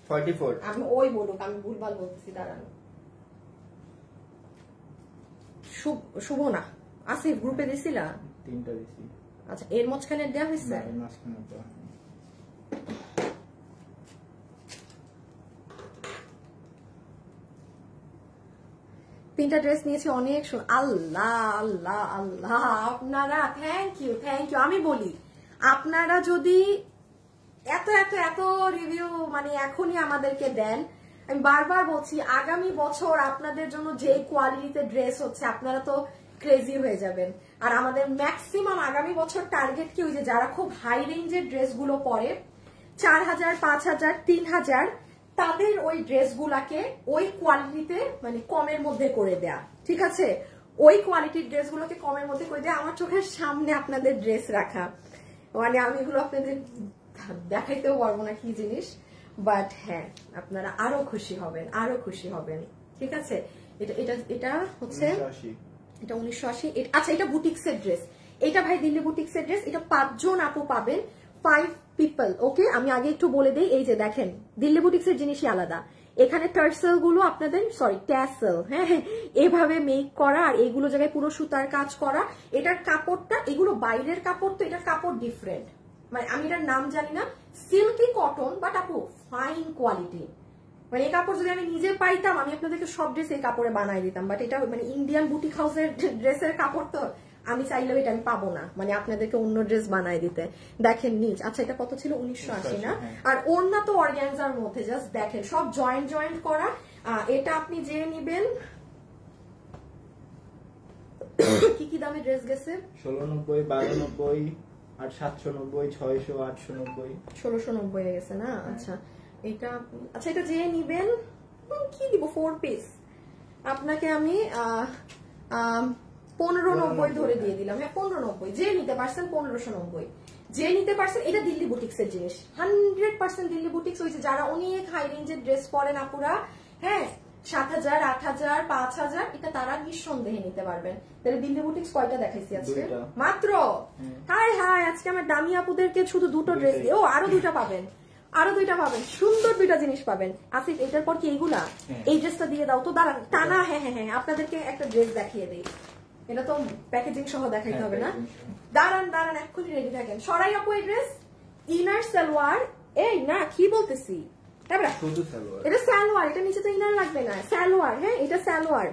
44। আমি ওই বলুক, আমি ভুলভাল বলতেছি, দাঁড়ানো। শুভ না আসিফ গ্রুপে দিছিলা? 3টা দিছি। আচ্ছা এর মাঝখানে দেওয়া হয়েছে? এর মাঝখানে দেওয়া হয়নি। 3টা ড্রেস নিয়েছি, অনেক আল্লাহ আল্লাহ আল্লাহ। আপনারা থ্যাংক ইউ, থ্যাংক ইউ। আমি বলি আপনারা যদি এত এত এত রিভিউ মানে এখনই আমাদেরকে দেন, আমি বারবার বলছি আগামী বছর আপনাদের জন্য যে কোয়ালিটিতে ড্রেস হচ্ছে আপনারা তো ক্রেজি হয়ে যাবেন। আর আমাদের ম্যাক্সিমাম আগামী বছর টার্গেট কি, ওই যে যারা খুব হাই রেঞ্জের ড্রেসগুলো পরে 4000, 5000, 3000, তাদের ওই ড্রেসগুলাকে ওই কোয়ালিটিতে মানে কমের মধ্যে করে দেয়া। ঠিক আছে, ওই কোয়ালিটির ড্রেসগুলোকে কমের মধ্যে করে দেয়া। আমার চোখের সামনে আপনাদের ড্রেস রাখা, মানে আমি এগুলো আপনাদের দেখাইতেও পারবো না কি জিনিস। বাট হ্যাঁ আপনারা আরো খুশি হবেন, আরো খুশি হবেন। ঠিক আছে, এটা এটা এটা হচ্ছে 1980 এটা 1980। আচ্ছা এটা বুটিক্সের ড্রেস, এটা ভাই দিল্লি বুটিক্সের ড্রেস। এটা 5 জন আপু পাবেন, 5 পিপল। ওকে, আমি আগে একটু বলে দেই, এই যে দেখেন দিল্লি বুটিক্সের জিনিসই আলাদা। এখানে টার্সেল গুলো আপনাদের ট্যাসেল, হ্যাঁ এভাবে মেক করা, আর এইগুলো জায়গায় পুরো সুতার কাজ করা। এটার কাপড়টা, এগুলো বাইরের কাপড় তো, এটার কাপড় ডিফারেন্ট, মানে আমি এটার নাম জানি না, সিল্কি কটন, বাট আপু ফাইন কোয়ালিটি। মানে এই কাপড় যদি আমি নিজে পাইতাম, আমি আপনাদেরকে সব ড্রেস এই কাপড়ে বানাই দিতাম, বাট এটা মানে ইন্ডিয়ান বুটিক হাউসের ড্রেসের কাপড় তো, আমি চাইলেও এটা আমি পাবো না, মানে আপনাদেরকে অন্য ড্রেস বানাই দিতে। দেখেন নিচ, আচ্ছা এটা কত ছিল, 1980 না? আর ওড়না তো অর্গানজার মধ্যে, জাস্ট দেখেন সব জয়েন্ট জয়েন্ট করা। এটা আপনি যে নিবেন কি কি দামে ড্রেস গেছে, 1690, 1290, 790, 600, 890, 1690 হয়ে গেছে না? আচ্ছা এটা, আচ্ছা এটা যে নিবেন কি দিব, 4 পিস আপনাকে আমি 1590 ধরে দিয়ে দিলাম। হ্যাঁ 1590, যে নিতে পারছেন 1590, যে নিতে পারছেন। এটা দিল্লি বুটিক্সের জিনিস, 100% দিল্লি বুটিক্স। হয়েছে যারা অনেক হাই রেঞ্জের ড্রেস পরেন আপুরা, হ্যাঁ 7000, 8000, 5000, এটা তারা নিঃসন্দেহে নিতে পারবেন। তাহলে দিল্লি বুটিক্স কয়টা দেখাইছি আজকে? মাত্র। হাই হাই, আজকে আমার দামি আপুদেরকে শুধু 2টো ড্রেস দিয়ে, ও আরো 2টা পাবেন, আরো 2টা পাবেন, সুন্দর 2টা জিনিস পাবেন। আসিফ এটার পর কি এইগুলা, এই ড্রেসটা দিয়ে দাও তো, দাঁড়ান টানা। হ্যাঁ হ্যাঁ হ্যাঁ, আপনাদেরকে একটা ড্রেস দেখিয়ে দিই, এটা তো প্যাকেজিং সহ দেখাইতে হবে না? দাঁড়ান দাঁড়ান, এক্ষুনি রেডি থাকেন। সরাই আপু এই ড্রেস, ইনার সালোয়ার, এই না কি বলতেছি, এটা সালোয়ার, এটা নিচে তো ইনার লাগবে না, সালোয়ার। হ্যাঁ এটা সালোয়ার,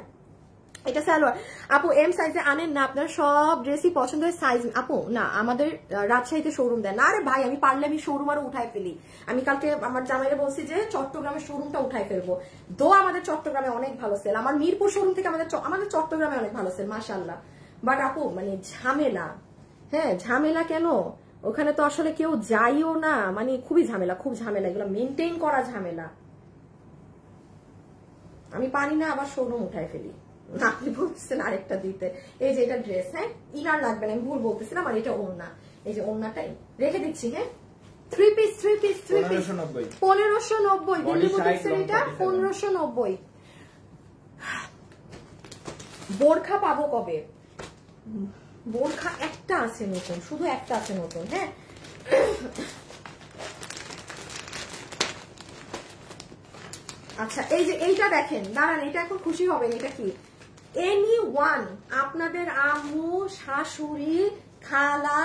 এটা সালোয়ার। আপু এম সাইজে আনেন না, আপনার সব ড্রেসই পছন্দের সাইজ। আপু না, আমাদের রাজশাহীতে শোরুম দেন না। আরে ভাই আমি পারলে আমি শোরুম আরো উঠাই ফেলি। আমি কালকে আমার জামাইরে বলছি যে চট্টগ্রামের শোরুমটা উঠাই ফেলবো। আমাদের চট্টগ্রামে অনেক ভালো সেল, আমার মিরপুর শোরুম থেকে আমাদের চট্টগ্রামে অনেক ভালো সেল মাশাআল্লাহ। বাট আপু মানে ঝামেলা, হ্যাঁ ঝামেলা কেন, ওখানে তো আসলে কেউ যাইও না, মানে খুবই ঝামেলা, খুব ঝামেলা, এগুলো মেনটেন করা ঝামেলা। আমি পারি না আবার শোরুম উঠাই ফেলি। আপনি বলতেছেন আরেকটা দিতে, এই যে এটা ড্রেস, হ্যাঁ ইনার লাগবে না, আমি ভুল বলতেছিলাম। আর এটা ওড়না, এই যে ওড়নাটাই রেখে দিচ্ছি। হ্যাঁ 3 পিস 1590 দিল্লি বুটিক্সের, এটা 1590। বোরখা পাবো কবে? বোরখা একটা আছে নতুন, শুধু একটা আছে নতুন। হ্যাঁ আচ্ছা এই যে এইটা দেখেন, দাঁড়ান এটা এখন খুশি হবেন। এটা কি, এনি ওয়ান, আপনাদের আম্মু, শাশুড়ি, খালা,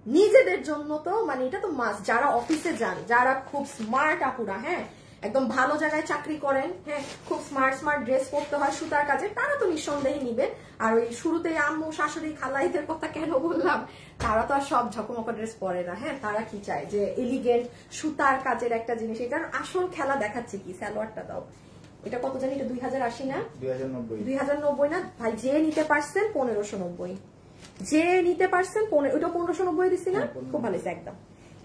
নিজেদের জন্য তো মানে এটা তো মাস্ট। যারা অফিসে যান, যারা খুব স্মার্ট আপুরা, হ্যাঁ একদম ভালো জায়গায় চাকরি করেন, হ্যাঁ খুব স্মার্ট স্মার্ট ড্রেস পরতে হয় সুতার কাজে, তারা তো নিঃসন্দেহে নিবে। আর ওই শুরুতে আম্মু, শাশুড়ি, খালা এদের কথা কেন বললাম, তারা তো আর সব ঝকমকা ড্রেস পরে না। হ্যাঁ তারা কি চায় যে এলিগেন্ট সুতার কাজের একটা জিনিস। এটার আসল খেলা দেখাচ্ছে কি, সালোয়ারটা দাও। এটা কত জানি, এটা 2080 না? 2090 না ভাই, যে নিতে পারছেন 1590, যে নিতে পারছেন ওটা 1590 দিছি না? খুব ভালো হয়েছে একদম।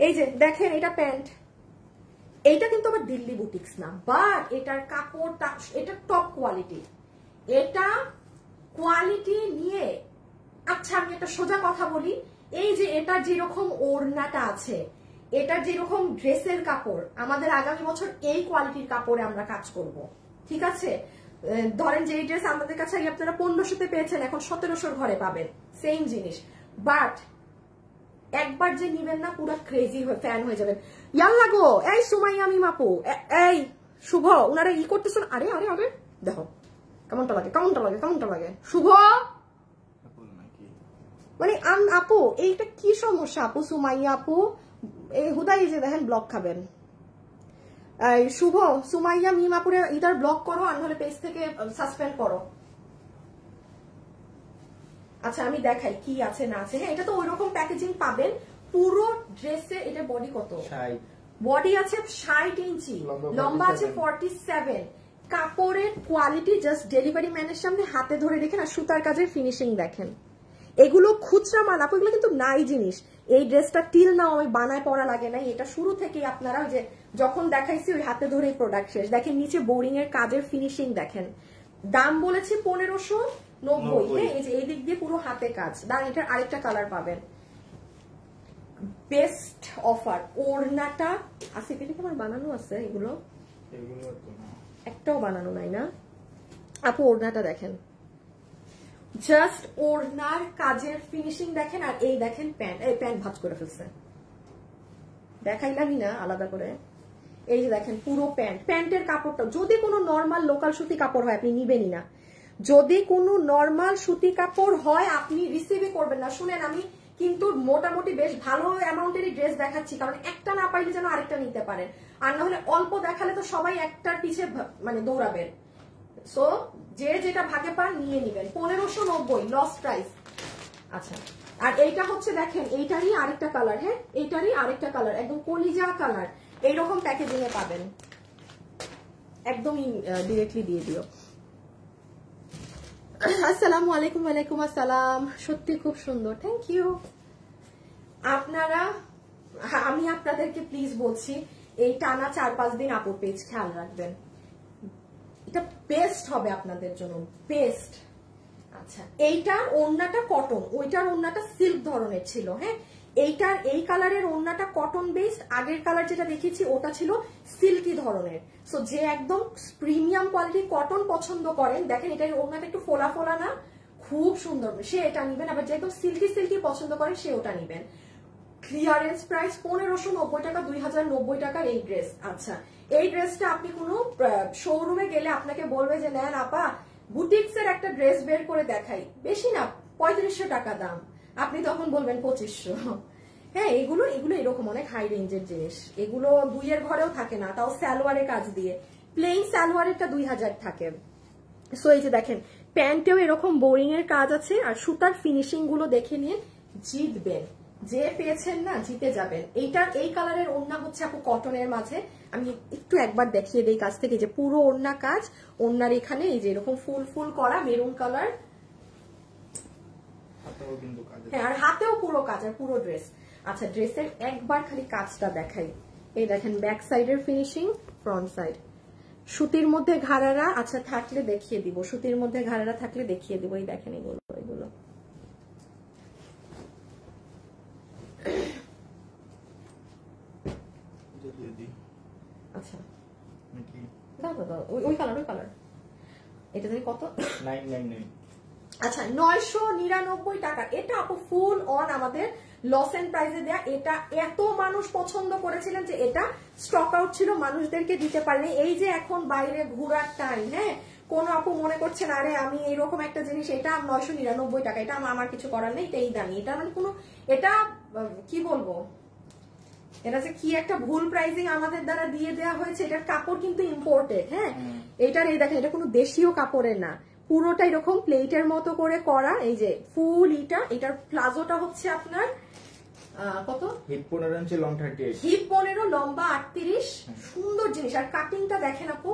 এই যে দেখেন এটা প্যান্ট, এইটা কিন্তু আবার দিল্লি বুটিক্স না, বাট এটার কাপড়টা, এটা টপ কোয়ালিটি, এটা কোয়ালিটি নিয়ে। আচ্ছা আমি একটা সোজা কথা বলি, এই যে এটা যেরকম ওড়নাটা আছে, এটার যেরকম ড্রেসের কাপড়, আমাদের আগামী বছর এই কোয়ালিটির কাপড়ে আমরা কাজ করব। ঠিক আছে, ধরেন যে এই ড্রেস আমাদের কাছে আপনারা 1500-তে পেয়েছেন, এখন 1700-র ঘরে পাবেন, সেম জিনিস। বাট একবার যে নিবেন না, পুরো ক্রেজি ফ্যান হয়ে যাবেন। ইয়াল্লা গো, এই সুমাইয়া মিম আপু, এই শুভ, ওনারা ই করতেছেন। আরে আরে আরে দেখো কেমনটা লাগে, কেমনটা লাগে, কেমনটা লাগে। শুভ মানে আপু এইটা কি সমস্যা আপু, সুমাইয়া আপু এই হুদাই যে দেখেন ব্লক খাবেন। শুভ, সুমাইয়া মিম আপুরে ইদার ব্লক করো, আর নাহলে পেজ থেকে সাসপেন্ড করো। আচ্ছা আমি দেখাই কি আছে না আছে। হ্যাঁ এটা তো ওইরকম প্যাকেজিং পাবেন পুরো ড্রেসে। এটা বডি কত? বডি আছে 60 ইঞ্চি, লম্বা আছে 47। কাপড়ের কোয়ালিটি জাস্ট ডেলিভারি ম্যানের সামনে হাতে ধরে দেখেন, আর সুতার কাজের ফিনিশিং দেখেন। এগুলো খুচরা মাল আপু, এগুলো কিন্তু নাই জিনিস। এই ড্রেসটা টিল নাও আমি বানায় পড়া লাগে নাই, এটা শুরু থেকে আপনারা ওই যে যখন দেখাইছি ওই হাতে ধরে প্রোডাক্ট শেষ। দেখেন নিচে বোরিং এর কাজের ফিনিশিং দেখেন। দাম বলেছি 1590। হ্যাঁ এই যে এই দিক দিয়ে পুরো হাতে কাজ। দাঁড়ান এটার আরেকটা কালার পাবেন, বেস্ট অফার। ওড়নাটা আছে, এটা কি আমার বানানো আছে? এগুলো একটাও বানানো নাই না আপু। ওড়নাটা দেখেন, জাস্ট ওড়নার কাজের ফিনিশিং দেখেন। আর এই দেখেন প্যান্ট, এই প্যান্ট ভাঁজ করে ফেলছে, দেখাইলামই না আলাদা করে। এই যে দেখেন পুরো প্যান্ট, প্যান্টের কাপড়টা যদি কোনো নর্মাল লোকাল সুতি কাপড় হয় আপনি নিবেনই না। যদি কোনো নর্মাল সুতি কাপড় হয় আপনি রিসিভই করবেন না। শুনেন, আমি কিন্তু মোটামুটি বেশ ভালো অ্যামাউন্টেরই ড্রেস দেখাচ্ছি, কারণ একটা না পাইলে যেন আরেকটা নিতে পারেন। আর না হলে অল্প দেখালে তো সবাই একটার পিছে মানে দৌড়াবেন। সো যে যেটা ভাগে পান নিয়ে নিবেন। 1590 লস প্রাইস। আচ্ছা, আর এইটা হচ্ছে দেখেন এইটারই আরেকটা কালার। হ্যাঁ, এইটারই আরেকটা কালার, একদম কলিজা কালার। এইরকম প্যাকেজিং এ পাবেন, একদমই ডিরেক্টলি দিয়ে দিও। আসসালামু আলাইকুম। ওয়ালাইকুম আসসালাম। সত্যি খুব সুন্দর, থ্যাংক ইউ। আপনারা, আমি আপনাদেরকে প্লিজ বলছি, এই টানা 4-5 দিন আপুর পেজ খেয়াল রাখবেন, এটা বেস্ট হবে আপনাদের জন্য, বেস্ট। আচ্ছা, এইটার ওড়নাটা কটন, ওইটার ওড়নাটা সিল্ক ধরনের ছিল। হ্যাঁ, এইটার এই কালারের ওড়নাটা কটন বেসড, আগের কালার যেটা দেখেছি ওটা ছিল সিল্কি ধরনের। সো যে একদম প্রিমিয়াম কোয়ালিটি কটন পছন্দ করেন, দেখেন এটার ওড়নাটা একটু ফোলা ফোলা না, খুব সুন্দর, সে এটা নিবেন। আবার যে একদম সিল্কি সিল্কি পছন্দ করেন সে ওটা নিবেন। ক্লিয়ারেন্স প্রাইস 1590 টাকা, 2090 টাকার এই ড্রেস। আচ্ছা, এই ড্রেসটা আপনি কোনো শোরুমে গেলে আপনাকে বলবে যে নেন আপা বুটিক্স এর একটা ড্রেস বের করে দেখাই, বেশি না 3500 টাকা দাম, আপনি তখন বলবেন 2500। হ্যাঁ, এগুলো এরকম অনেক হাই রেঞ্জের জিনিস, এগুলো 2-এর ঘরেও থাকে না, তাও সালোয়ারের কাজ দিয়ে। প্লেন সালোয়ারেরটা 2000 থাকে। সো এই যে দেখেন প্যান্টেও এরকম বোরিং এর কাজ আছে, আর সুতার ফিনিশিং গুলো দেখে নিয়ে জিতবেন, যে পেয়েছেন না জিতে যাবেন। এইটার এই কালারের ওড়না হচ্ছে আপু কটনের মাঝে, আমি একটু একবার দেখিয়ে দিই কাছ থেকে, যে পুরো ওড়না কাজ, ওড়নার এখানে এই যে এরকম ফুল ফুল করা মেরুন কালার। হ্যাঁ, আর হাতেও পুরো কাজ, আর পুরো ড্রেস। আচ্ছা, ড্রেসের একবার খালি কাজটা দেখাই। এই দেখেন ব্যাক সাইডের ফিনিশিং, ফ্রন্ট সাইড, সুতির মধ্যে ঘাড়ারা আচ্ছা থাকলে দেখিয়ে দিব, সুতির মধ্যে ঘাড়ারা থাকলে দেখিয়ে দিব। এই দেখেন এগুলো আচ্ছা ওই কালার এটা জানি কত, 999। আচ্ছা 999 টাকা। এটা আপু ফুল অন আমাদের লস এন্ড প্রাইসে দেয়া। এটা এত মানুষ পছন্দ করেছিলেন যে এটা স্টক আউট ছিল, মানুষদেরকে দিতে পারেনি। এই যে এখন বাইরে ঘোরার টাইম, হ্যাঁ, কোন আপু মনে করছেন আরে আমি এইরকম একটা জিনিস, এটা 999 টাকা, এটা আমার কিছু করার নেই, এটাই দামি। এটা মানে কোনো, এটা কি বলবো, এটা যে কি একটা ভুল প্রাইসিং আমাদের দ্বারা দিয়ে দেওয়া হয়েছে। এটার কাপড় কিন্তু ইম্পোর্টেড। হ্যাঁ, এটার এই দেখেন, এটা কোনো দেশীয় কাপড়ের না, পুরোটা এরকম প্লেটের মতো করে করা। এই যে ফুল এটার প্লাজোটা হচ্ছে আপনার কত, হিপ 15 ইঞ্চি, লং 38, হিপ 15, লম্বা 38। সুন্দর জিনিস। আর কাটিংটা দেখেন আপু,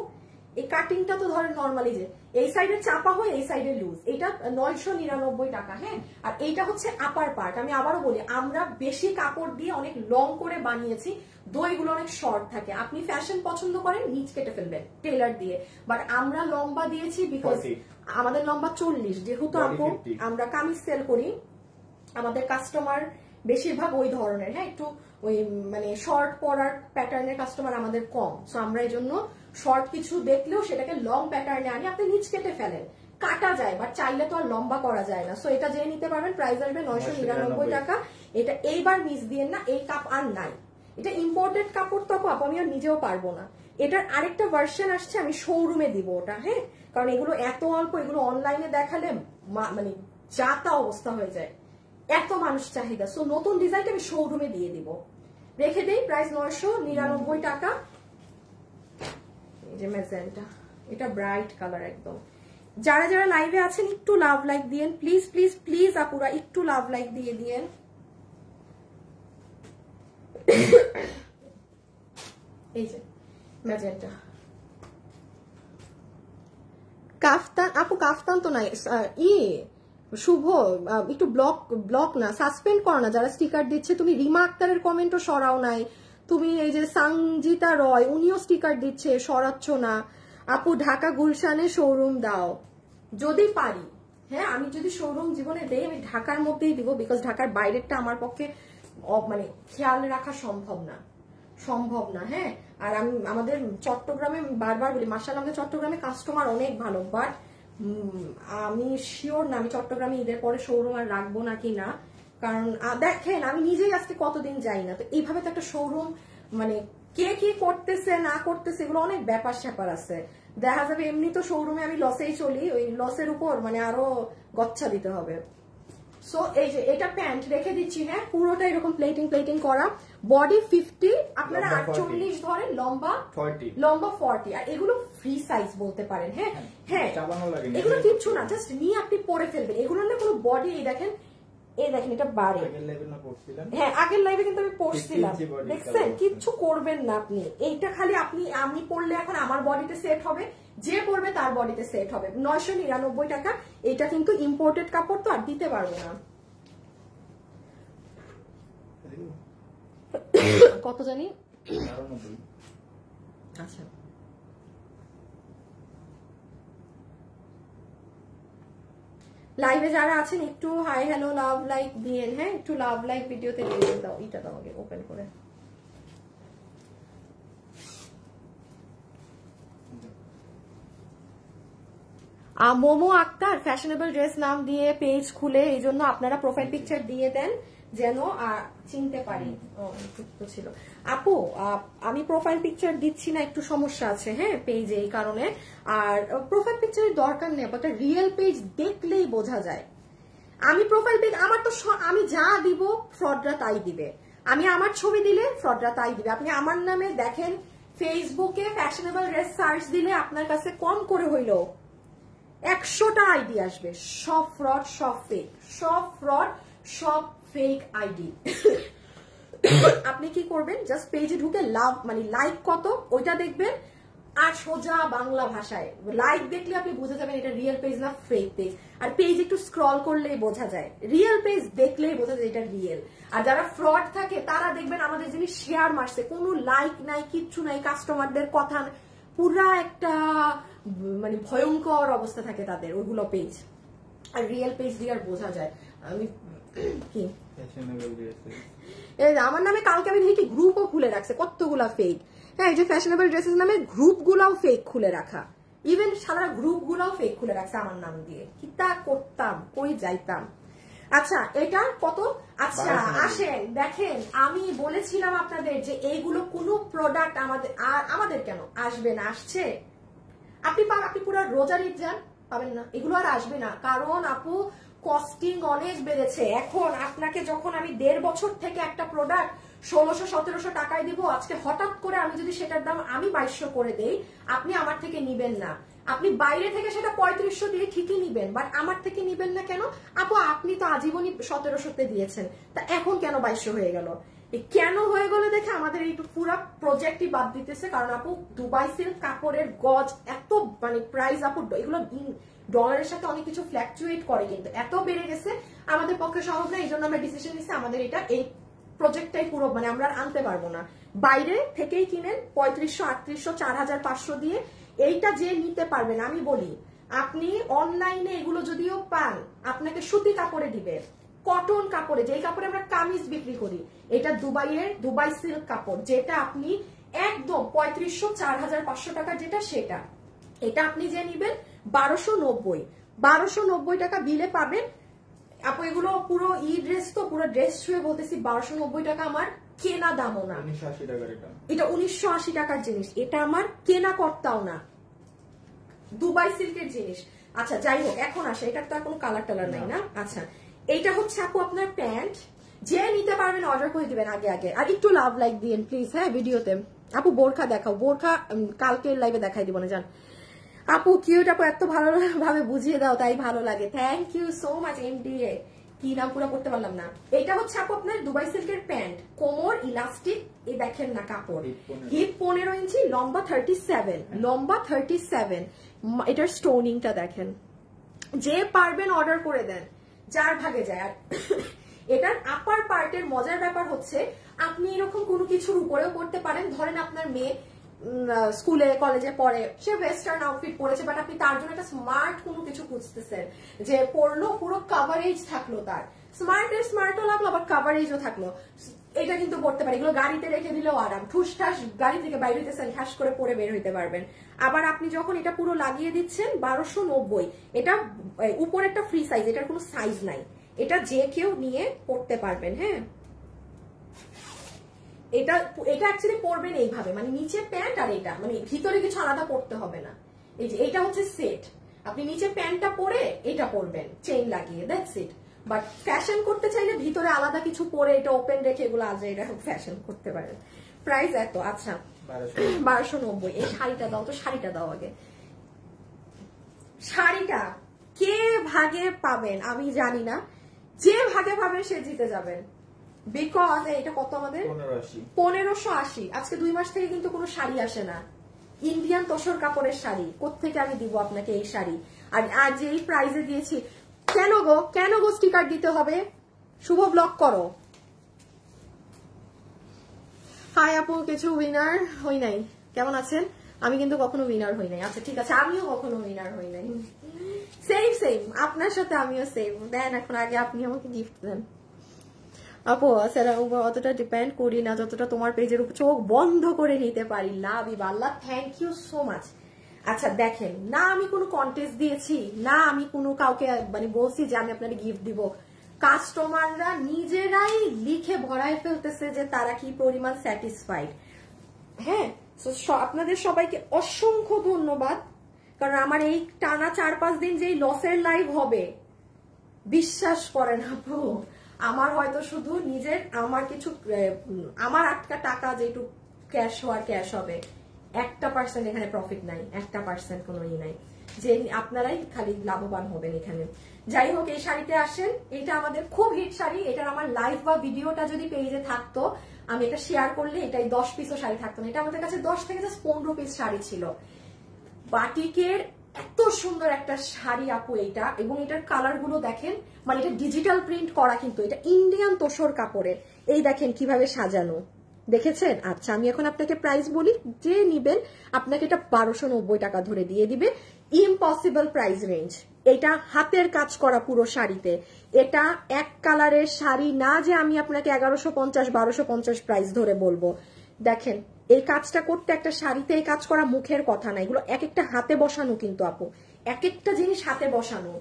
এই কাটিংটা তো ধরেন নরমালি যে এই সাইডে চাপা হয়, এই সাইডে লুজ। এটা 999 টাকা। হ্যাঁ, আর এইটা হচ্ছে আপার পার্ট। আমি আবারও বলি, আমরা বেশি কাপড় দিয়ে অনেক লং করে বানিয়েছি, দইগুলো অনেক শর্ট থাকে। আপনি ফ্যাশন পছন্দ করেন, নিচ কেটে ফেলবেন টেলার দিয়ে, বাট আমরা লম্বা দিয়েছি বিকজ আমাদের লম্বা 40, যেহেতু আপু আমরা কামিজ সেল করি, আমাদের কাস্টমার বেশিরভাগ ওই ধরনের, হ্যাঁ, একটু ওই মানে শর্ট পরার প্যাটার্নের কাস্টমার আমাদের কম। সো আমরা এই জন্য শর্ট কিছু দেখলেও সেটাকে লং প্যাটার্নে আনি। আপনি নিচ কেটে ফেলেন, কাটা যায়, বাট চাইলে তো আর লম্বা করা যায় না। সো এটা জেনে নিতে পারবেন, প্রাইস আসবে 999 টাকা। এটা এইবার মিস দিয়েন না, এই কাপ আর নাই। এটা ইম্পোর্টেড কাপড়, তো আপু আমি আর নিজেও পারবো না। এটার আরেকটা ভার্সন আসছে, আমি শোরুমে দিব ওটা। হ্যাঁ, কারণ এগুলো এত অল্প, এগুলো অনলাইনে দেখালে মানে যা তা অবস্থা হয়ে যায়, এত মানুষ চাহিদা। সো নতুন ডিজাইনটা আমি শোরুমে দিয়ে দিব, রেখে দেই। প্রাইস 999 টাকা। এই যে ম্যাজেন্টা, এটা ব্রাইট কালার একদম। যারা যারা লাইভে আছেন একটু লাভ লাইক দিয়েন প্লিজ প্লিজ প্লিজ আপুরা, একটু লাভ লাইক দিয়ে দিয়েন। এই যে ম্যাজেন্টা কাফতান, আপু কাফতান তো নাই, শুভ একটু ব্লক না, সাসপেন্ড করো না যারা স্টিকার দিচ্ছে। তুমি রিমা আক্তারের কমেন্টও সরাও নাই, তুমি এই যে সাংজিতা রয় উনিও স্টিকার দিচ্ছে, সরাচ্ছ না। আপু ঢাকা গুলশানে শোরুম দাও যদি পারি। হ্যাঁ, আমি যদি শোরুম জীবনে দেই আমি ঢাকার মধ্যেই দিব, বিকজ ঢাকার বাইরেরটা আমার পক্ষে মানে খেয়াল রাখা সম্ভব না। হ্যাঁ, আর আমি আমাদের চট্টগ্রামে বারবার বলি, মাশাআল্লাহ আমাদের চট্টগ্রামে কাস্টমার অনেক ভালো, বাট আমি শিওর না আমি চট্টগ্রামে ঈদের পরে শোরুম আর রাখবো নাকি না। কারণ দেখেন আমি নিজেই আজকে কতদিন যাই না, তো এইভাবে তো একটা শোরুম মানে কে কি করতেছে না করতেছে এগুলো অনেক ব্যাপার স্যাপার আছে। দেখা যাবে এমনি তো শোরুমে আমি লসেই চলি, ওই লসের উপর মানে আরো গচ্ছা দিতে হবে। সো এই যে এটা প্যান্ট রেখে দিচ্ছি, হ্যাঁ পুরোটা এরকম প্লেটিং করা, বডি 50, আপনারা 48 ধরেন, লম্বা 40, আর এগুলো ফ্রি সাইজ বলতে পারেন। হ্যাঁ হ্যাঁ, এগুলো কিচ্ছু না, জাস্ট নিয়ে আপনি পরে ফেলবেন, এগুলো না কোনো বডি। এই দেখেন এটা বাড়ে। হ্যাঁ আগের লাইভে কিন্তু আমি পড়ছিলাম, দেখছেন কিচ্ছু করবেন না আপনি, এইটা খালি আমি পড়লে এখন আমার বডিতে সেট হবে, যে পড়বে তার বডিতে সেট হবে। 999 টাকা, এটা কিন্তু ইম্পোর্টেড কাপড় তো আর দিতে পারবো না। কত জানি, আচ্ছা লাইভে যারা আছেন একটু হাই হ্যালো লাভ লাইক দিয়েন, হ্যাঁ একটু লাভ লাইক ভিডিওতে দিয়ে দাও। এটা দাও আগে ওপেন করে। মোমো আক্তার ফ্যাশনেবল ড্রেস নাম দিয়ে পেজ খুলে, এই জন্য আপনারা প্রোফাইল পিকচার দিয়ে দেন যেন চিনতে পারি। ছিল আপু, আমি প্রোফাইল পিকচার দিচ্ছি না, একটু সমস্যা আছে হ্যাঁ পেজে, এই কারণে। আর প্রোফাইল পিকচারের দরকার নেই, একটা রিয়েল পেজ দেখলেই বোঝা যায়। আমি প্রোফাইল পিক আমার তো আমি যা দিব ফ্রডরা তাই দিবে, আমি আমার ছবি দিলে ফ্রডরা তাই দিবে। আপনি আমার নামে দেখেন ফেসবুকে ফ্যাশনেবল ড্রেস সার্চ দিলে আপনার কাছে কম করে হইলো 100টা আইডি আসবে, সব ফ্রড সব ফেক, সব ফেক আইডি। আপনি কি করবেন, জাস্ট পেজে ঢুকে মানে লাইক কত ওইটা দেখবেন, আর সোজা বাংলা ভাষায় লাইক দেখলে আপনি বুঝে যাবেন এটা রিয়েল পেজ না ফেক পেজ। আর পেজ একটু স্ক্রল করলেই বোঝা যায়, রিয়েল পেজ দেখলেই বোঝা যায় এটা রিয়েল। আর যারা ফ্রড থাকে তারা দেখবেন আমাদের জিনিস শেয়ার মারছে, কোনো লাইক নাই কিচ্ছু নাই, কাস্টমারদের কথা পুরা একটা মানে ভয়ঙ্কর অবস্থা থাকে তাদের ওইগুলো পেজ। আর রিয়েল পেজ দিয়ে আর বোঝা যায়। আমি কি আমার নামে কালকে আমি দেখি গ্রুপও খুলে রাখছে কতগুলা ফেক। হ্যাঁ, এই যে ফ্যাশনেবল ড্রেসেস নামে গ্রুপ গুলাও ফেক খুলে রাখা, ইভেন সারা গ্রুপ গুলাও ফেক খুলে রাখছে আমার নাম দিয়ে। কি তা করতাম, কই যাইতাম। আচ্ছা এটা কত, আচ্ছা আসেন দেখেন, আমি বলেছিলাম আপনাদের যে এইগুলো কোনো প্রোডাক্ট আমাদের কেন আসবে না, আসছে। আপনি পুরো রোজার ঈদ যান পাবেন না, এগুলো আর আসবে না, কারণ আপু কস্টিং অনেক বেড়েছে। এখন আপনাকে যখন আমি 1.5 বছর থেকে একটা প্রোডাক্ট 1600-1700 টাকায় দিব, আজকে হঠাৎ করে আমি যদি সেটার দাম আমি 2200 করে দেই, আপনি আমার থেকে নিবেন না। আপনি বাইরে থেকে সেটা 3500 দিয়ে ঠিকই নিবেন, বাট আমার থেকে নিবেন না কেন? আপু আপনি তো আজীবনই 1700-তে দিয়েছেন, তা এখন কেন 2200 হয়ে গেল? কেন হয়ে গেল দেখে আমাদের এই পুরো প্রজেক্টই বাদ দিতেছে। কারণ আপু দুবাই সিল্ক কাপড়ের গজ এত মানে প্রাইস আপু এগুলো ডলারের সাথে অনেক কিছু ফ্ল্যাকচুয়েট করে, কিন্তু এত বেড়ে গেছে আমাদের পক্ষে সম্ভব না। এই জন্য আমরা ডিসিশন নিচ্ছি আমাদের এটা এই প্রজেক্টটাই পুরো মানে আমরা আনতে পারবো না। বাইরে থেকেই কিনেন 3500, 3800, 4500 দিয়ে, এইটা যে নিতে পারবেন। আমি বলি আপনি অনলাইনে এগুলো যদিও পান, আপনাকে সুতি কাপড়ে দিবে, কটন কাপড়ে, যেই কাপড়ে আমরা কামিজ বিক্রি করি, এটা দুবাই সিল্ক কাপড়, যেটা আপনি একদম 3500, 4500 টাকা যেটা সেটা, এটা আপনি যে নিবেন 1290 টাকা বিলে পাবেন। আপু এগুলো পুরো ড্রেস তো পুরো ড্রেস ছুঁয়ে বলতেছি 1290 টাকা আমার কেনা দামও না, 1980 টাকার এটা 1980 টাকার জিনিস, এটা আমার কেনা করতাও না, দুবাই সিল্কের জিনিস। আচ্ছা যাই হোক, এখন আসে এটার তো আর কোনো কালার টালার নাই না। আচ্ছা এইটা হচ্ছে আপু আপনার প্যান্ট, যে নিতে পারবেন অর্ডার করে দিবেন আগে। আর একটু লাভ লাইক দিন প্লিজ হ্যাঁ ভিডিওতে। আপু বোরখা দেখাও, বোরখা কালকে লাইভে দেখাই দিব না জান। আপু কিউট আপু, এত ভালো ভাবে বুঝিয়ে দাও তাই ভালো লাগে, thank you so much. MDA কি নাম পুরো করতে পারলাম না। এটা হচ্ছে আপু আপনার দুবাই সিল্কের প্যান্ট, কোমর ইলাস্টিক, এই দেখেন না কাপড়, হিপ 15 ইঞ্চি, লম্বা 37, এটার স্টোনিংটা দেখেন। যে পারবেন অর্ডার করে দেন, যার ভাগে যায়। আর এটার আপার পার্টের মজার ব্যাপার হচ্ছে আপনি এরকম কোনো কিছুর উপরেও করতে পারেন। ধরেন আপনার মেয়ে স্কুলে কলেজে পড়ে, সে ওয়েস্টার্ন আউটফিট পরেছে, বাট আপনি তার জন্য একটা স্মার্ট কোনো কিছু খুঁজতেছেন যে পরলো পুরো কাভারেজ থাকলো, তার স্মার্টও লাগলো আবার কাভারেজও থাকলো, এটা কিন্তু পড়তে পারে। এগুলো গাড়িতে রেখে দিলেও আরাম, ঠুস ঠাস গাড়ি থেকে বাইরে হইতেছেন ঠাস করে পরে বের হইতে পারবেন। আবার আপনি যখন এটা পুরো লাগিয়ে দিচ্ছেন 1290, এটা উপরে একটা ফ্রি সাইজ, এটার কোনো সাইজ নাই, এটা যে কেউ নিয়ে পড়তে পারবেন। হ্যাঁ, এটা অ্যাকচুয়ালি পরবেন এইভাবে, মানে নিচে প্যান্ট আর এটা, মানে ভিতরে কিছু আলাদা পড়তে হবে না। এই যে এটা হচ্ছে সেট, আপনি নিচে প্যান্টটা পরে এটা পরবেন চেইন লাগিয়ে, দ্যাটস ইট। বাট ফ্যাশন করতে চাইলে ভিতরে আলাদা কিছু পরে এটা ওপেন রেখে এগুলো আজ এটা ফ্যাশন করতে পারেন। প্রাইস এত, আচ্ছা 1290। এই শাড়িটা দাও তো, শাড়িটা দাও আগে। শাড়িটা কে ভাগে পাবেন আমি জানি না, যে ভাগে পাবেন সে জিতে যাবেন, বিকজ এটা কত আমাদের 1580। আজকে 2 মাস থেকে কিন্তু কোনো শাড়ি আসে না, ইন্ডিয়ান তোসর কাপড়ের শাড়ি কোত্থেকে আমি দিব আপনাকে এই শাড়ি, আর আজ এই প্রাইজে দিয়েছি। কেন গো স্টিকার দিতে হবে? শুভ ব্লক করো। হাই আপু, কিছু উইনার হই নাই, কেমন আছেন? আমি কিন্তু কখনো উইনার হই নাই। আচ্ছা ঠিক আছে, আমিও কখনো উইনার হই নাই। সেম আপনার সাথে আমিও সেম। দেন এখন আগে আপনি আমাকে গিফট দেন। আপু সেটার উপর অতটা ডিপেন্ড করি না যতটা তোমার পেজের উপর চোখ বন্ধ করে নিতে পারি। Love you Allah, thank you so much. আচ্ছা দেখেন, না আমি কোনো কন্টেস্ট দিয়েছি, না আমি কোনো কাউকে মানে বলছি যে আমি আপনাকে গিফট দিব, কাস্টমাররা নিজেরাই লিখে ভরায় ফেলতেছে যে তারা কি পরিমাণ স্যাটিসফাইড। হ্যাঁ, আপনাদের সবাইকে অসংখ্য ধন্যবাদ, কারণ আমার এই টানা 4-5 দিন যেই লসের লাইভ হবে, বিশ্বাস করেন আপু, আমার হয়তো শুধু নিজের আমার কিছু আমার আটকা টাকা যেটু ক্যাশ হওয়ার ক্যাশ হবে, 1% এখানে প্রফিট নাই, 1% কোনো ই নাই, যে আপনারাই খালি লাভবান হবেন এখানে। যাই হোক, এই শাড়িতে আসেন, এটা আমাদের খুব হিট শাড়ি। এটার আমার লাইভ বা ভিডিওটা যদি পেজে থাকতো, আমি এটা শেয়ার করলে এটাই 10 পিসও শাড়ি থাকতো না। এটা আমাদের কাছে 10 থেকে 15 পিস শাড়ি ছিল। বাটিকের এত সুন্দর একটা শাড়ি আপু এইটা, এবং এটার কালার গুলো দেখেন, মানে এটা ডিজিটাল প্রিন্ট করা, কিন্তু এটা ইন্ডিয়ান তোসর কাপড়ের। এই দেখেন কিভাবে সাজানো, দেখেছেন? আচ্ছা আমি এখন আপনাকে প্রাইস বলি, যে নিবেন আপনাকে এটা 1290 টাকা ধরে দিয়ে দিবে। Impossible price range. এটা হাতের কাজ করা পুরো শাড়িতে, এটা এক কালারের শাড়ি না যে আমি আপনাকে 1150-1250 প্রাইস ধরে বলবো। দেখেন এই কাজটা করতে একটা শাড়িতে এই কাজ করা মুখের কথা না, এগুলো এক একটা হাতে বসানো, কিন্তু আপু এক একটা জিনিস হাতে বসানো।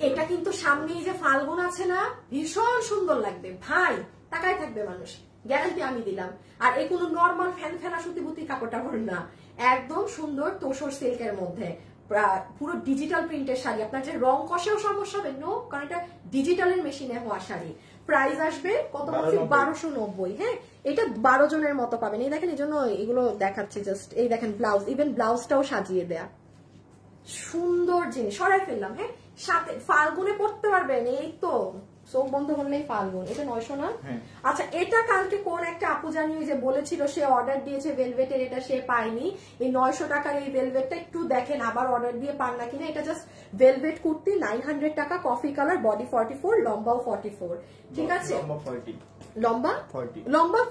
এটা কিন্তু সামনেই যে ফাল্গুন আছে না, ভীষণ সুন্দর লাগবে ভাই, তাকায় থাকবে মানুষ, গ্যারান্টি আমি দিলাম। আর এই কোনো নর্মাল ফ্যানা সুতিবুতি কাপড়টা না, একদম সুন্দর তোসর সিল্কের মধ্যে পুরো ডিজিটাল প্রিন্টের শাড়ি। আপনার যে রং কষেও সমস্যা হবে নো, কারণ এটা ডিজিটালের মেশিনে হওয়া শাড়ি। প্রাইস আসবে কত বলছি? 1290। হ্যাঁ, এটা 12 জনের মতো পাবেন। এই দেখেন, এই জন্য এগুলো দেখাচ্ছি জাস্ট। এই দেখেন ব্লাউজ, ইভেন ব্লাউজটাও সাজিয়ে দেয়া, সুন্দর জিনিস। সরাই ফেললাম। হ্যাঁ, সাথে ফাল্গুনে পড়তে পারবেন। এই তো চোখ বন্ধ করলেই ফাল্গুন। এটা 900 না? আচ্ছা, এটা কালকে কোন একটা আপু জানি যে বলেছিল সে অর্ডার দিয়েছে ভেলভেটের, এটা সে পায়নি। এই 900 টাকার এই ভেলভেটটা একটু দেখেন আবার অর্ডার দিয়ে পান না কিনা। এটা জাস্ট ভেলভেট কুর্তি, 900 টাকা, কফি কালার, বডি 44, লম্বাও 44। ঠিক আছে, লম্বা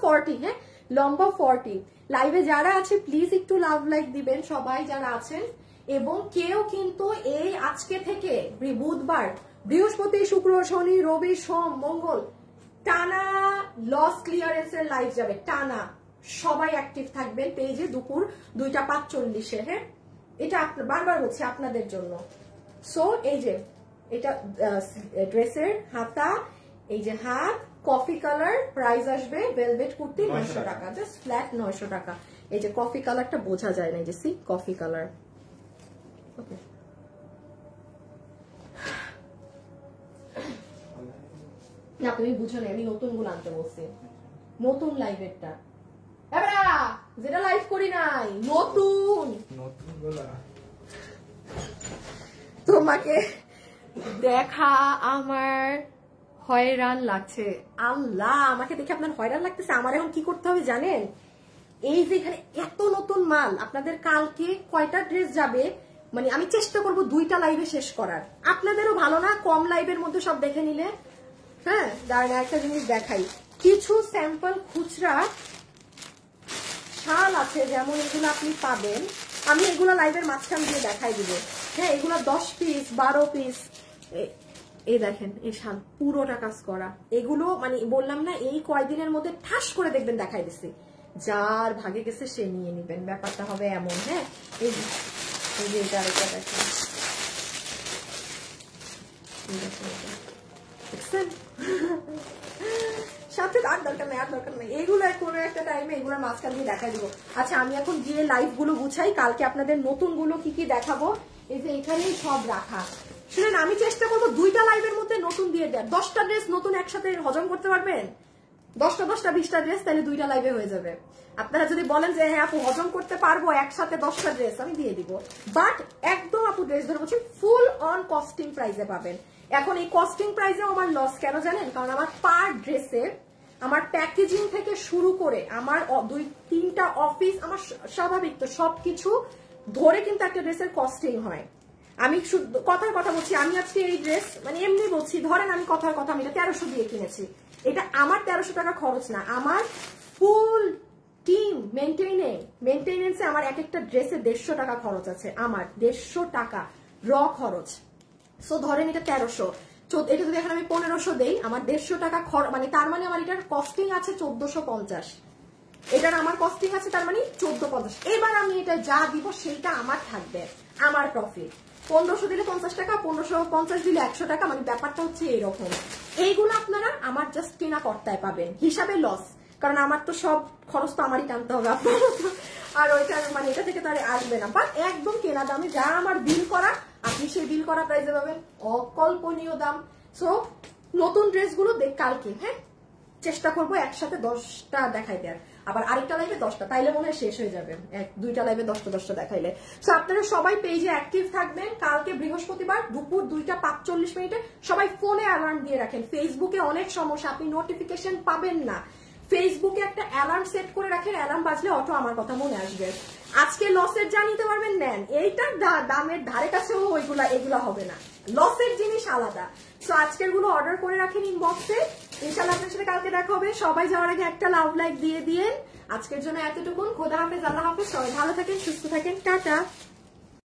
40। হ্যাঁ, লম্বা 40। লাইভে যারা আছে প্লিজ একটু লাভ লাইক দিবেন সবাই যারা আছেন। এবং কেউ কিন্তু এই আজকে থেকে বুধবার, বৃহস্পতি, শুক্র, শনি, রবি, সোম, মঙ্গল টানা লস ক্লিয়ারেন্সের লাইভ যাবে টানা। সবাই অ্যাক্টিভ থাকবেন পেজে দুপুর 2:45। হ্যাঁ, এটা বারবার বলছি আপনাদের জন্য। সো এই যে এটা ড্রেসের হাতা, এই যে হাত কফি কালার, প্রাইস আসবে ভেলভেট কুর্তি 900 টাকা, জাস্ট ফ্ল্যাট 900 টাকা। এই যে কফি কালারটা বোঝা যায় না, এই যে সি কফি কালার। ওকে, না তুমি বুঝো না, আমি নতুন গুলো আনতে বলছি, নতুন লাইভেরটা, যেটা লাইভ করি নাই, নতুন তোমাকে দেখা আমার হয়রান লাগছে। আল্লাহ, আমাকে দেখে আপনার হয়রান লাগতেছে। আমার এখন কি করতে হবে জানেন? এই যে এখানে এত নতুন মাল, আপনাদের কালকে কয়টা ড্রেস যাবে, মানে আমি চেষ্টা করব 2টা লাইভে শেষ করার। আপনাদেরও ভালো না কম লাইভের মধ্যে সব দেখে নিলে। হ্যাঁ, দাঁড়ান একটা জিনিস দেখাই, কিছু স্যাম্পল খুচরা শাল আছে, যেমন এগুলো আপনি পাবেন, আমি এগুলো লাইভের মাঝখান দিয়ে দেখাই দিব। হ্যাঁ, এগুলো 10 পিস 12 পিস। এই দেখেন এই শাল পুরোটা কাজ করা, এগুলো মানে বললাম না এই কয়দিনের মধ্যে ঠাস করে দেখবেন দেখাই দিচ্ছি, যার ভাগে গেছে সে নিয়ে নিবেন, ব্যাপারটা হবে এমন। হ্যাঁ, এই যে এটা আরেকটা দেখেন, সাথে আর দরকার নেই, আর দরকার নেই, এগুলো কোনো একটা টাইমে এগুলোর মাঝখান দিয়ে দেখা দিব। আচ্ছা, আমি এখন গিয়ে লাইভ গুলো গুছাই, কালকে আপনাদের নতুন গুলো কি কি দেখাবো। এই যে এখানেই সব রাখা। শুনেন, আমি চেষ্টা করবো 2টা লাইভের মধ্যে নতুন দিয়ে দেয়। 10টা ড্রেস নতুন একসাথে হজম করতে পারবেন? 10টা 20টা ড্রেস, তাহলে 2টা লাইভে হয়ে যাবে। আপনারা যদি বলেন যে হ্যাঁ আপু হজম করতে পারবো একসাথে 10টা ড্রেস, আমি দিয়ে দিব। বাট একদম আপু ড্রেস ধরে বলছি ফুল অন কস্টিং প্রাইসে পাবেন। এখন এই কস্টিং প্রাইসে আমার লস কেন জানেন? কারণ আমার পার ড্রেসের আমার প্যাকেজিং থেকে শুরু করে আমার 2-3টা অফিস, আমার স্বাভাবিক তো সবকিছু ধরে কিন্তু একটা ড্রেসের কস্টিং হয়। আমি কথার কথা বলছি, আমি আজকে এই ড্রেস মানে এমনি বলছি, ধরেন আমি কথার কথা আমি এটা 1300 দিয়ে কিনেছি, এটা আমার 1300 টাকা খরচ না, আমার ফুল টিম মেনটেনেন্সে আমার এক একটা ড্রেসে 150 টাকা খরচ আছে, আমার 150 টাকা র খরচ। সো ধরেন এটা 1300, এটা যদি এখন আমি 1500 দেই, আমার 150 টাকা মানে তার মানে আমার এটার কস্টিং আছে 1450, এটার আমার কস্টিং আছে তার মানে 1450। এবার আমি এটা যা দিব সেইটা আমার থাকবে, আমার প্রফিট। 1500 দিলে 50 টাকা, 1550 দিলে 100 টাকা, মানে ব্যাপারটা হচ্ছে এইরকম। এইগুলো আপনারা আমার জাস্ট কেনা কর্তায় পাবেন, হিসাবে লস, কারণ আমার তো সব খরচ তো আমারই টানতে হবে, আপনার আর ওইটা মানে এটা থেকে তো আর আসবে না। বাট একদম কেনা দামে যা আমার বিল করা, আপনি সেই বিল করা প্রাইসে পাবেন, অকল্পনীয় দাম। সো নতুন ড্রেসগুলো কালকে হ্যাঁ চেষ্টা করবো একসাথে 10টা দেখাই দেওয়ার, আবার আরেকটা লাইভে 10টা, তাইলে মনে হয় শেষ হয়ে যাবে 2টা লাইভে 10টা দেখাইলে। সো আপনারা সবাই পেজে অ্যাক্টিভ থাকবেন। কালকে বৃহস্পতিবার দুপুর 2:45 সবাই ফোনে অ্যালার্ম দিয়ে রাখেন। ফেসবুকে অনেক সমস্যা, আপনি নোটিফিকেশন পাবেন না, ফেসবুকে একটা অ্যালার্ম সেট করে রাখেন, অ্যালার্ম বাজলে অটো আমার কথা মনে আসবে। আজকে লসের যা নিতে পারবেন নেন, এইটার দামের ধারে কাছেও এগুলা হবে না, লসের জিনিস আলাদা। সো আজকের গুলো অর্ডার করে রাখেন ইনবক্সে, ইনশাআল্লাহ আপনার সাথে কালকে দেখা হবে। সবাই যাওয়ার আগে একটা লাভ লাইক দিয়ে দিয়েন। আজকের জন্য এতটুকুন, খোদা হাফেজ, আল্লাহ হাফেজ, সবাই ভালো থাকেন, সুস্থ থাকেন, টাটা।